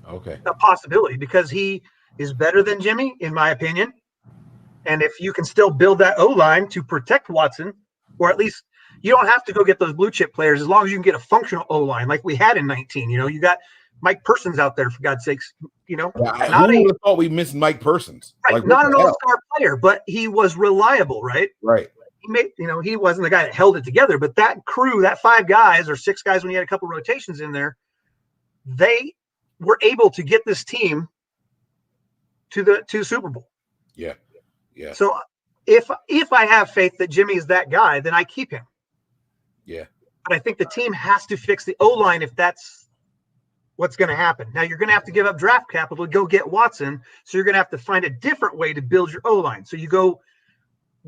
a possibility, because he is better than Jimmy, in my opinion. And if you can still build that O-line to protect Watson, or at least you don't have to go get those blue chip players as long as you can get a functional O-line like we had in 19. You got Mike Persons out there, for God's sakes. Who would have thought we missed Mike Persons? Right, like, not an all-star player, but he was reliable, right? Right. He made, he wasn't the guy that held it together, but that crew, that 5 guys or 6 guys when you had a couple rotations in there, they were able to get this team to Super Bowl. Yeah. Yeah. So if I have faith that Jimmy is that guy, then I keep him. Yeah. But I think the team has to fix the O-line if that's what's going to happen. Now you're going to have to give up draft capital to go get Watson. So you're going to have to find a different way to build your O-line. So you go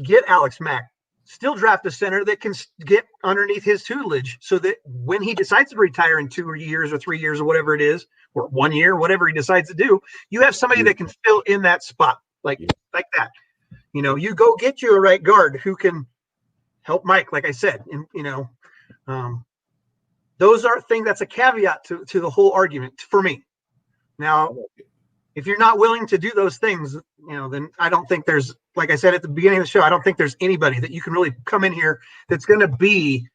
get Alex Mack, still draft a center that can get underneath his tutelage so that when he decides to retire in 2 years or 3 years or whatever it is, or 1 year, whatever he decides to do, you have somebody that can fill in that spot like that. You go get you a right guard who can help Mike, like I said, and those are things that's a caveat to the whole argument for me. Now, if you're not willing to do those things, then I don't think there's, like I said at the beginning of the show, I don't think there's anybody that you can really come in here that's going to be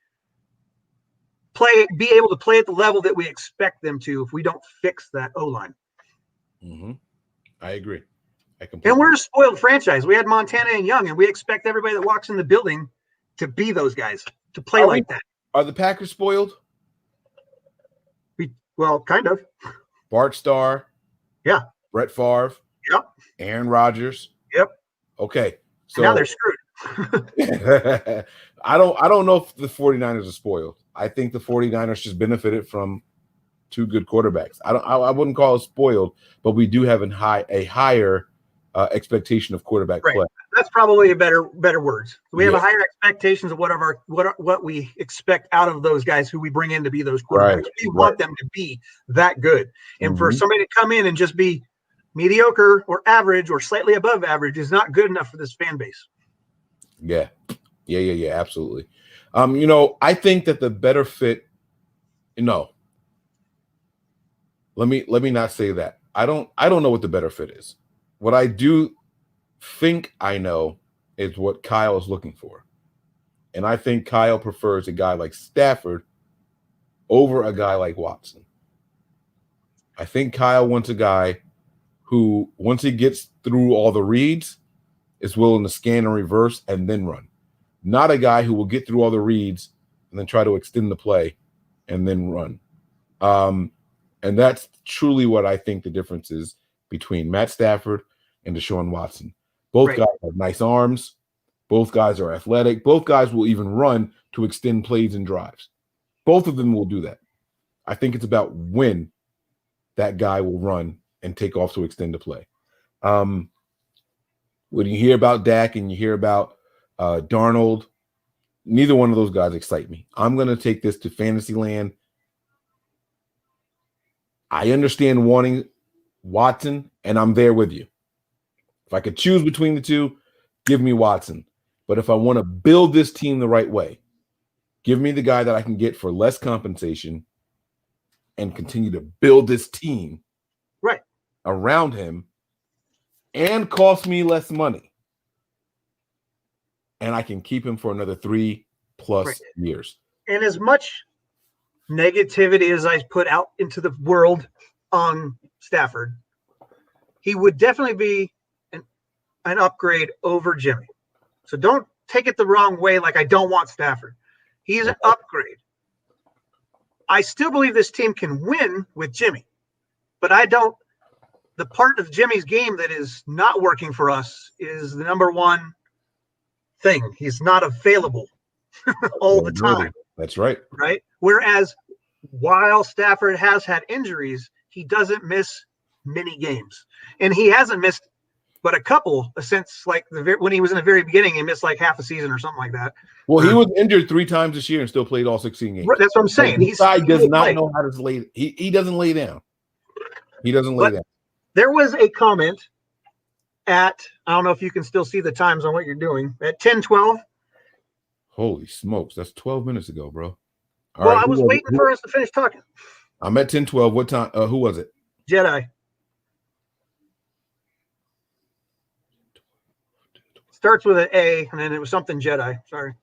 able to play at the level that we expect them to if we don't fix that O-line. Mm-hmm. I agree. And we're a spoiled franchise. We had Montana and Young, and we expect everybody that walks in the building to be those guys, to play like that. Are the Packers spoiled? Well, kind of. Bart Starr. Yeah. Brett Favre. Yep. Aaron Rodgers. Yep. Okay. So now they're screwed. I don't know if the 49ers are spoiled. I think the 49ers just benefited from 2 good quarterbacks. I wouldn't call it spoiled, but we do have a higher expectation of quarterback play. That's probably a better words. We have a higher expectations of what we expect out of those guys who we bring in to be those quarterbacks. Right. We want them to be that good. And for somebody to come in and just be mediocre or average or slightly above average is not good enough for this fan base. Yeah. Absolutely. I think that the better fit, let me not say that. I don't know what the better fit is. What I do think I know is what Kyle is looking for. And I think Kyle prefers a guy like Stafford over a guy like Watson. I think Kyle wants a guy who, once he gets through all the reads, is willing to scan and reverse and then run. Not a guy who will get through all the reads and then try to extend the play and then run. And that's truly what I think the difference is between Matt Stafford and Deshaun Watson. Both guys have nice arms. Both guys are athletic. Both guys will even run to extend plays and drives. Both of them will do that. I think it's about when that guy will run and take off to extend the play. When you hear about Dak and you hear about Darnold, neither one of those guys excite me. I'm going to take this to fantasy land. I understand wanting Watson, and I'm there with you. If I could choose between the two, give me Watson. But if I want to build this team the right way, give me the guy that I can get for less compensation and continue to build this team around him and cost me less money. And I can keep him for another 3+ years. And as much negativity as I put out into the world on Stafford, he would definitely be an upgrade over Jimmy. So don't take it the wrong way like I don't want Stafford. He's an upgrade. I still believe this team can win with Jimmy, but I don't. The part of Jimmy's game that is not working for us is the number one thing. He's not available all the time. That's right. Right? Whereas while Stafford has had injuries, he doesn't miss many games. And he hasn't missed but a couple since like when he was in the very beginning, he missed like half a season or something like that. Well, he was injured 3 times this year and still played all 16 games. That's what I'm saying. This guy does not know how to lay. He doesn't lay down. He doesn't lay down. There was a comment at, I don't know if you can still see the times on what you're doing, at 10:12. Holy smokes, that's 12 minutes ago, bro. All right, I was waiting for us to finish talking. I'm at 10:12. What time? Who was it? Jedi. Starts with an A, and then it was something Jedi. Sorry.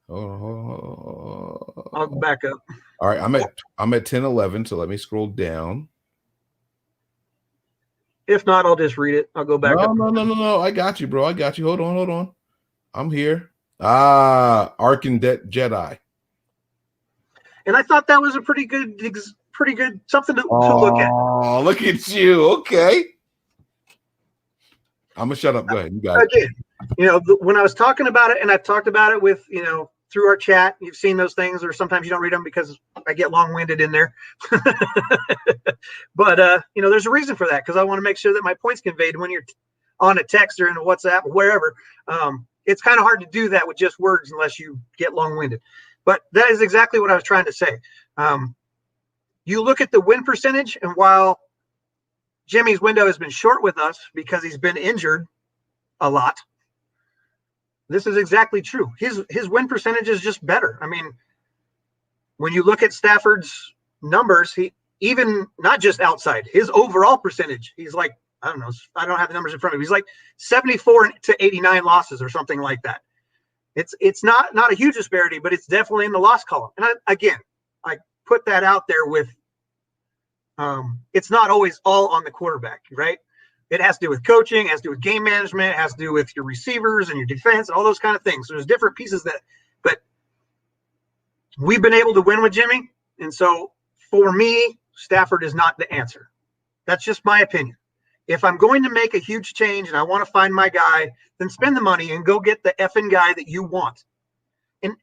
Oh, I'll back up. All right, I'm at 10:11. So let me scroll down. If not, I'll just read it. I'll go back up. No. I got you, bro. I got you. Hold on. I'm here. Ark and Jedi. And I thought that was a pretty good something to look at. Oh, look at you. Okay. I'm gonna shut up. Go ahead. You got it. Again, when I was talking about it, and I've talked about it with, through our chat, you've seen those things, or sometimes you don't read them because I get long-winded in there. But, there's a reason for that, because I want to make sure that my point's conveyed when you're on a text or in a WhatsApp or wherever. It's kind of hard to do that with just words unless you get long-winded. But that is exactly what I was trying to say. You look at the win percentage, and while Jimmy's window has been short with us because he's been injured a lot, this is exactly true. His win percentage is just better. I mean, when you look at Stafford's numbers, he even not just outside, his overall percentage, he's like, I don't know, I don't have the numbers in front of me. He's like 74 to 89 losses or something like that. It's not a huge disparity, but it's definitely in the loss column. And I put that out there with it's not always all on the quarterback, right? It has to do with coaching, it has to do with game management, it has to do with your receivers and your defense, all those kind of things. So there's different pieces but we've been able to win with Jimmy. And so for me, Stafford is not the answer. That's just my opinion. If I'm going to make a huge change and I want to find my guy, then spend the money and go get the effing guy that you want. And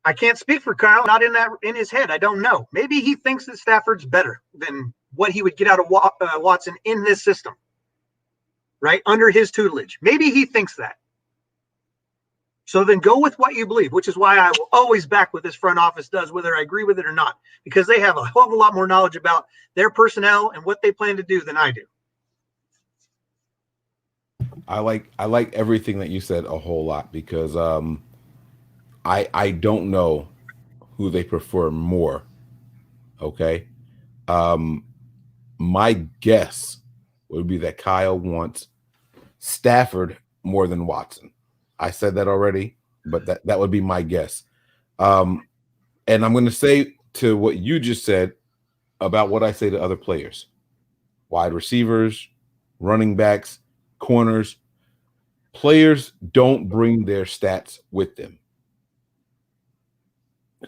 I can't speak for Kyle, not in his head. I don't know. Maybe he thinks that Stafford's better than what he would get out of Watson in this system, right? Under his tutelage. Maybe he thinks that. So then go with what you believe, which is why I will always back what this front office does, whether I agree with it or not, because they have a hell of a lot more knowledge about their personnel and what they plan to do than I do. I like everything that you said a whole lot, because I don't know who they prefer more. Okay. My guess would be that Kyle wants Stafford more than Watson. I said that already, but that would be my guess. And I'm going to say to what you just said about what I say to other players, wide receivers, running backs, corners. Players don't bring their stats with them.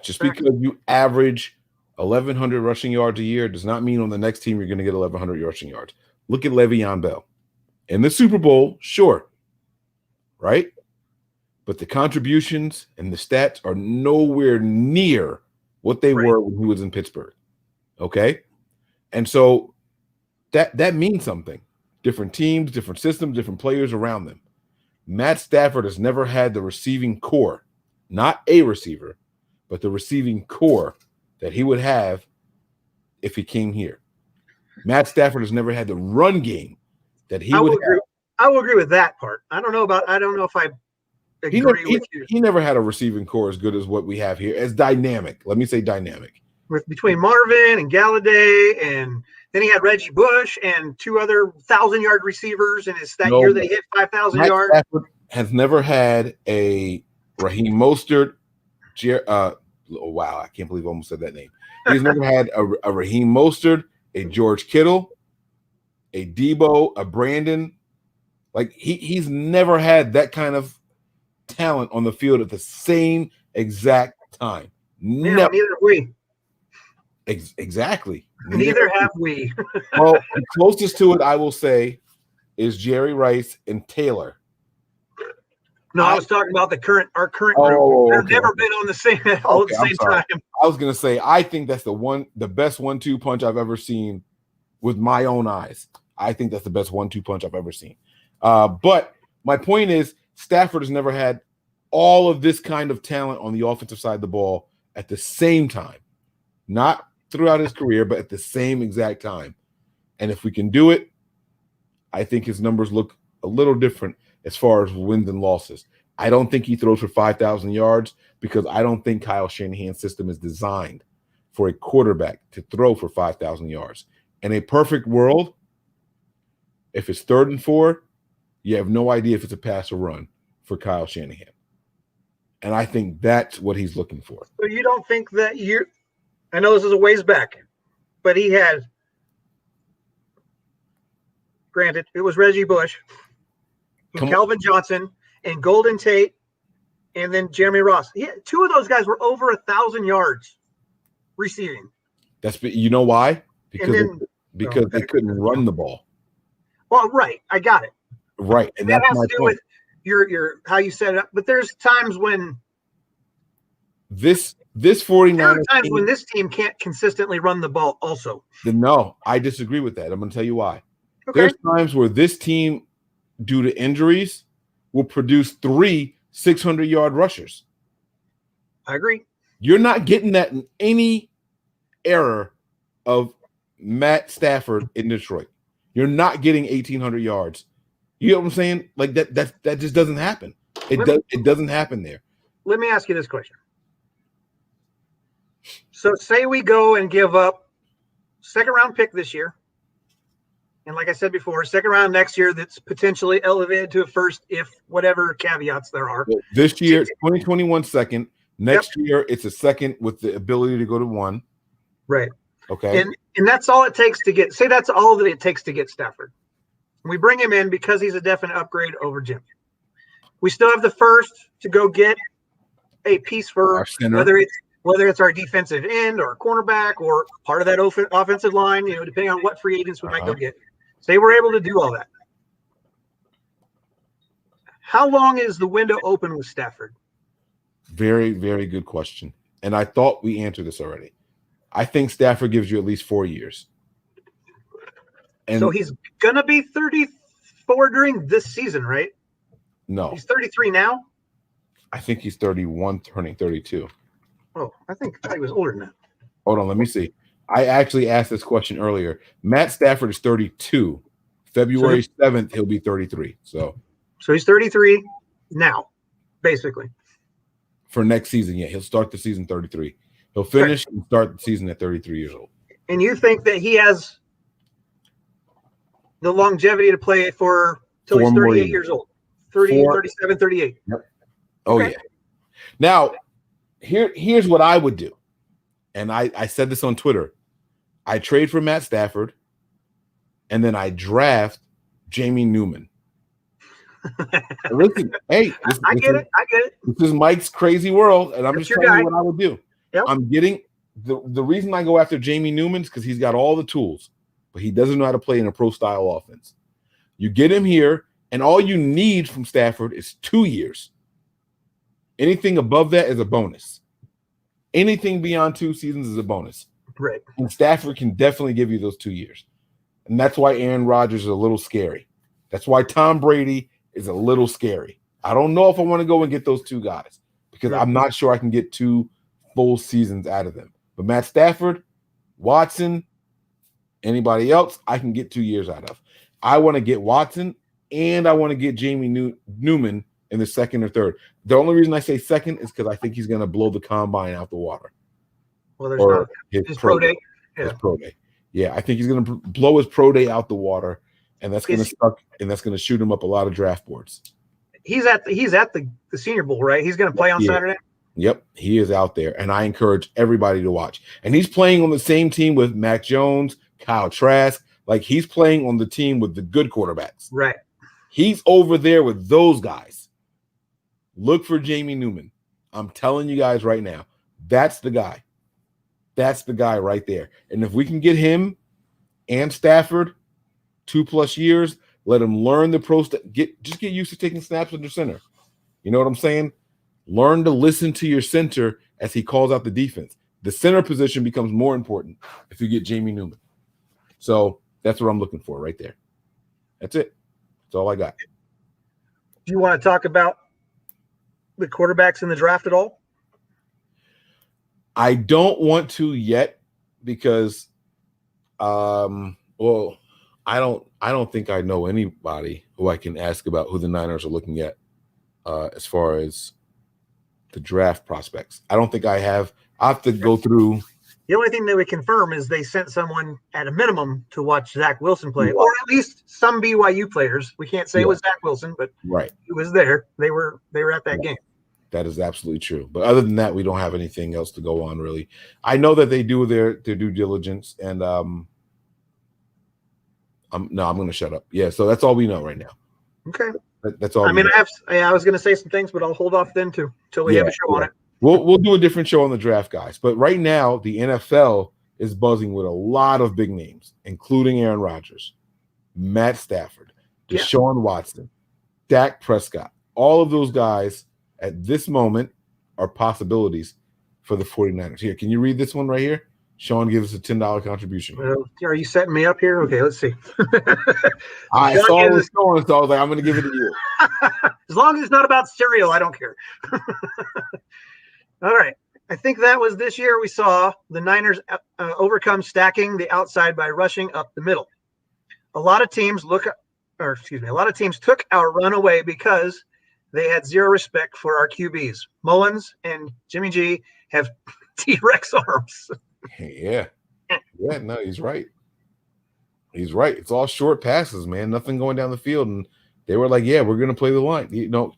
Just because you average 1,100 rushing yards a year does not mean on the next team you're going to get 1,100 rushing yards. Look at Le'Veon Bell. In the Super Bowl, sure, right? But the contributions and the stats are nowhere near what they were when he was in Pittsburgh, okay? And so that means something. Different teams, different systems, different players around them. Matt Stafford has never had the receiving core, not a receiver, but the receiving core that he would have if he came here. Matt Stafford has never had the run game that he would have. I will agree with that part. I don't know if I agree with you. He never had a receiving core as good as what we have here, as dynamic. Let me say dynamic. Between Marvin and Galladay, and then he had Reggie Bush and 2 other 1,000-yard receivers in that year that he hit 5,000 yards. Stafford has never had a Raheem Mostert. Wow, I can't believe I almost said that name. He's never had a Raheem Mostert, a George Kittle, a Debo, a Brandon. Like he's never had that kind of talent on the field at the same exact time. Neither have we. Exactly. Neither have we. Well, the closest to it, I will say, is Jerry Rice and Taylor. No, I was talking about our current group. They've never been on the same at the same time. I was gonna say, I think that's the best 1-2 punch I've ever seen with my own eyes. I think that's the best 1-2 punch I've ever seen. But my point is, Stafford has never had all of this kind of talent on the offensive side of the ball at the same time. Not throughout his career, but at the same exact time. And if we can do it, I think his numbers look a little different as far as wins and losses. I don't think he throws for 5,000 yards because I don't think Kyle Shanahan's system is designed for a quarterback to throw for 5,000 yards. In a perfect world, if it's 3rd and 4, you have no idea if it's a pass or run for Kyle Shanahan. And I think that's what he's looking for. So you don't think that I know this is a ways back, but he had, granted, it was Reggie Bush, and Calvin Johnson, and Golden Tate, and then Jeremy Ross. Two of those guys were over 1,000 yards receiving. You know why? Because they couldn't run the ball. Well, right. I got it. Right. And that has to do with your how you set it up. But there's times when this 49ers there are times when this team can't consistently run the ball also. No, I disagree with that. I'm going to tell you why. Okay. There's times where this team, due to injuries, will produce 3 600-yard rushers. I agree. You're not getting that in any era of Matt Stafford in Detroit. You're not getting 1,800 yards. You know what I'm saying? Like that just doesn't happen. It doesn't happen there. Let me ask you this question. So say we go and give up 2nd-round pick this year. And like I said before, 2nd round next year that's potentially elevated to a 1st if whatever caveats there are. Well, this year, 2021 2nd. Next year, it's a 2nd with the ability to go to 1. Right. Okay. And that's all it takes to get – say that's all that it takes to get Stafford. We bring him in because he's a definite upgrade over Jim. We still have the 1st to go get a piece for whether it's our defensive end or cornerback or part of that offensive line, depending on what free agents we might go get. Say we're able to do all that. How long is the window open with Stafford? Very, very good question. And I thought we answered this already. I think Stafford gives you at least 4 years. And so he's going to be 34 during this season, right? No. He's 33 now? I think he's 31, turning 32. Oh, I thought he was older than that. Hold on, let me see. I actually asked this question earlier. Matt Stafford is 32. February 7th, he'll be 33. So he's 33 now, basically. For next season, yeah. He'll start the season 33. He'll finish and start the season at 33 years old. And you think that he has the longevity to play for till he's 38 years old? 37, 38. Yep. Oh, yeah. Now, here's what I would do. And I said this on Twitter. I trade for Matt Stafford, and then I draft Jamie Newman. Listen, hey, I get it. This is Mike's crazy world, and I'm just telling you what I would do. Yep. I'm getting the reason I go after Jamie Newman is because he's got all the tools, but he doesn't know how to play in a pro style offense. You get him here, and all you need from Stafford is 2 years. Anything above that is a bonus. Anything beyond 2 seasons is a bonus. Right. And Stafford can definitely give you those 2 years. And that's why Aaron Rodgers is a little scary. That's why Tom Brady is a little scary. I don't know if I want to go and get those 2 guys because I'm not sure I can get 2 full seasons out of them. But Matt Stafford, Watson, anybody else, I can get 2 years out of. I want to get Watson and I want to get Jamie Newman in the 2nd or 3rd. The only reason I say 2nd is because I think he's going to blow the combine out the water. Well, there's not his pro day. His pro day. Yeah, I think he's going to blow his pro day out the water, and that's going to suck, and that's going to shoot him up a lot of draft boards. He's at the Senior Bowl, right? He's going to play on Saturday. Yep, he is out there, and I encourage everybody to watch. And he's playing on the same team with Mac Jones, Kyle Trask. Like, he's playing on the team with the good quarterbacks. Right. He's over there with those guys. Look for Jamie Newman. I'm telling you guys right now, that's the guy. That's the guy right there. And if we can get him and Stafford 2+ years, let him learn the just get used to taking snaps under center. You know what I'm saying? Learn to listen to your center as he calls out the defense. The center position becomes more important if you get Jamie Newman. So that's what I'm looking for right there. That's it. That's all I got. Do you want to talk about the quarterbacks in the draft at all? I don't want to yet because, well, I don't think I know anybody who I can ask about who the Niners are looking at as far as the draft prospects. I don't think I have. I have to go through. The only thing that we confirm is they sent someone at a minimum to watch Zach Wilson play, or at least some BYU players. We can't say it was Zach Wilson, but he was there. They were at that game. That is absolutely true. But other than that, we don't have anything else to go on, really. I know that they do their due diligence, and I'm going to shut up. Yeah, so that's all we know right now. Okay. That's all. I mean, I was going to say some things, but I'll hold off then too until we have a show on it. We'll do a different show on the draft, guys. But right now, the NFL is buzzing with a lot of big names, including Aaron Rodgers, Matt Stafford, Deshaun Watson, Dak Prescott. All of those guys at this moment are possibilities for the 49ers. Here, can you read this one right here? Sean gives us a $10 contribution. Are you setting me up here? Okay, let's see. I saw it was going, so I was like, I'm going to give it to you. As long as it's not about cereal, I don't care. All right. I think that was this year we saw the Niners overcome stacking the outside by rushing up the middle. A lot of teams took our run away because they had zero respect for our QBs. Mullins and Jimmy G have T-Rex arms. Yeah, no, he's right. He's right. It's all short passes, man. Nothing going down the field. And they were like, yeah, we're going to play the line.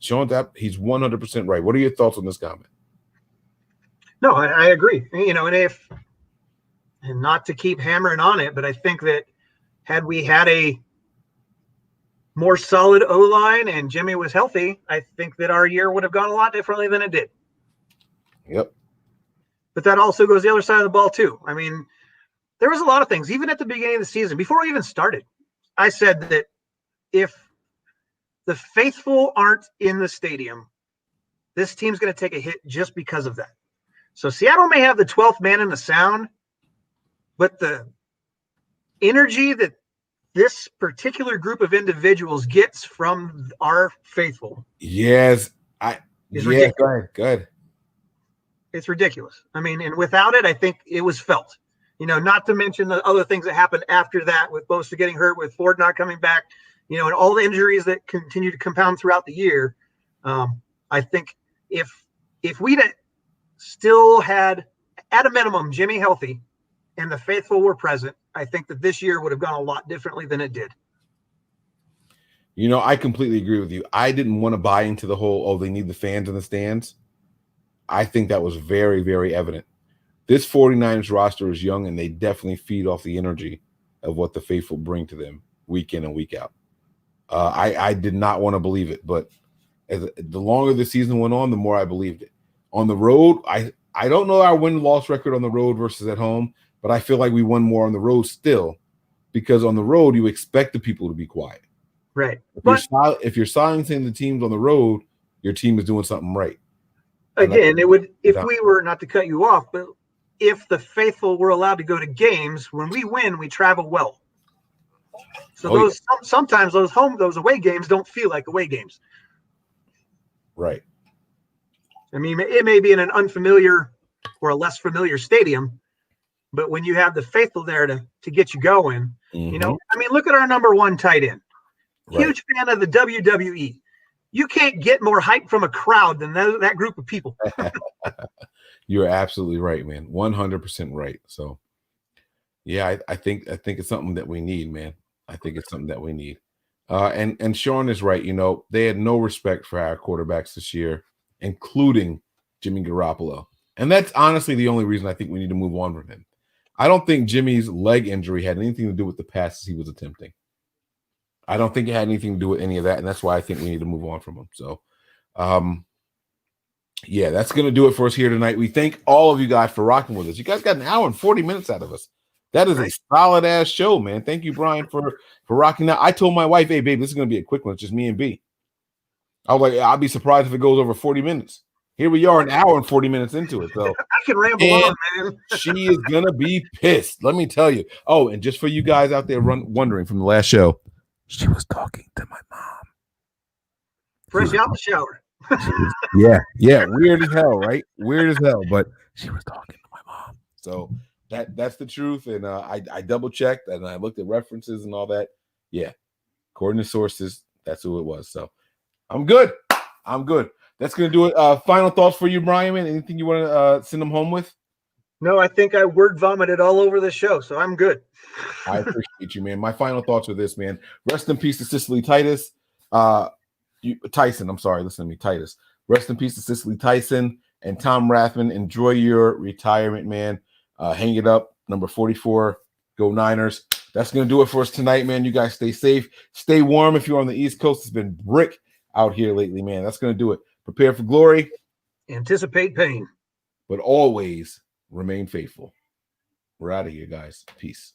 Sean, he's 100% right. What are your thoughts on this comment? No, I agree. And not to keep hammering on it, but I think that had we had a more solid O-line and Jimmy was healthy, I think that our year would have gone a lot differently than it did. Yep. But that also goes the other side of the ball too. I mean, there was a lot of things, even at the beginning of the season, before we even started, I said that if the faithful aren't in the stadium, this team's going to take a hit just because of that. So Seattle may have the 12th man in the sound, but the energy that this particular group of individuals gets from our faithful. Yes. Go ahead. It's ridiculous. I mean, and without it, I think it was felt. Not to mention the other things that happened after that with Bosa getting hurt, with Ford not coming back, and all the injuries that continue to compound throughout the year. I think if we'd still had, at a minimum, Jimmy healthy and the faithful were present, I think that this year would have gone a lot differently than it did. I completely agree with you. I didn't want to buy into the whole, they need the fans in the stands. I think that was very, very evident. This 49ers roster is young, and they definitely feed off the energy of what the faithful bring to them week in and week out. I did not want to believe it, but the longer the season went on, the more I believed it. On the road, I don't know our win-loss record on the road versus at home, but I feel like we won more on the road still, because on the road, you expect the people to be quiet. Right. If you're silencing the teams on the road, your team is doing something right. Again, it would, if we were, not to cut you off, but if the faithful were allowed to go to games, when we win, we travel well. So sometimes those away games don't feel like away games. Right. I mean, it may be in an unfamiliar or a less familiar stadium, but when you have the faithful there to get you going, look at our number one tight end. Right. Huge fan of the WWE. You can't get more hype from a crowd than that group of people. You're absolutely right, man. 100% right. So, yeah, I think it's something that we need, man. I think it's something that we need. And Sean is right. They had no respect for our quarterbacks this year, including Jimmy Garoppolo. And that's honestly the only reason I think we need to move on from him. I don't think Jimmy's leg injury had anything to do with the passes he was attempting. I don't think it had anything to do with any of that, and that's why I think we need to move on from him. So, that's going to do it for us here tonight. We thank all of you guys for rocking with us. You guys got an hour and 40 minutes out of us. That is a solid-ass show, man. Thank you, Brian, for rocking that. I told my wife, hey, babe, this is going to be a quick one. It's just me and B. I was like, I'll be surprised if it goes over 40 minutes. Here we are, an hour and 40 minutes into it. So I can ramble on, man. She is going to be pissed. Let me tell you. Oh, and just for you guys out there wondering from the last show, she was talking to my mom. Fresh out the shower. Yeah, weird as hell, right? Weird as hell, but she was talking to my mom. So that's the truth, and I double checked and I looked at references and all that. Yeah, according to sources, that's who it was. So I'm good. That's gonna do it. Final thoughts for you, Brian? Anything you want to send them home with? No, I think I word vomited all over the show, so I'm good. I appreciate you, man. My final thoughts are this, man. Rest in peace to Cicely Titus. Tyson, I'm sorry, listen to me, Titus. Rest in peace to Cicely Tyson and Tom Rathman. Enjoy your retirement, man. Hang it up. Number 44. Go Niners. That's going to do it for us tonight, man. You guys stay safe. Stay warm if you're on the East Coast. It's been brick out here lately, man. That's going to do it. Prepare for glory. Anticipate pain. But always remain faithful. We're out of here, guys. Peace.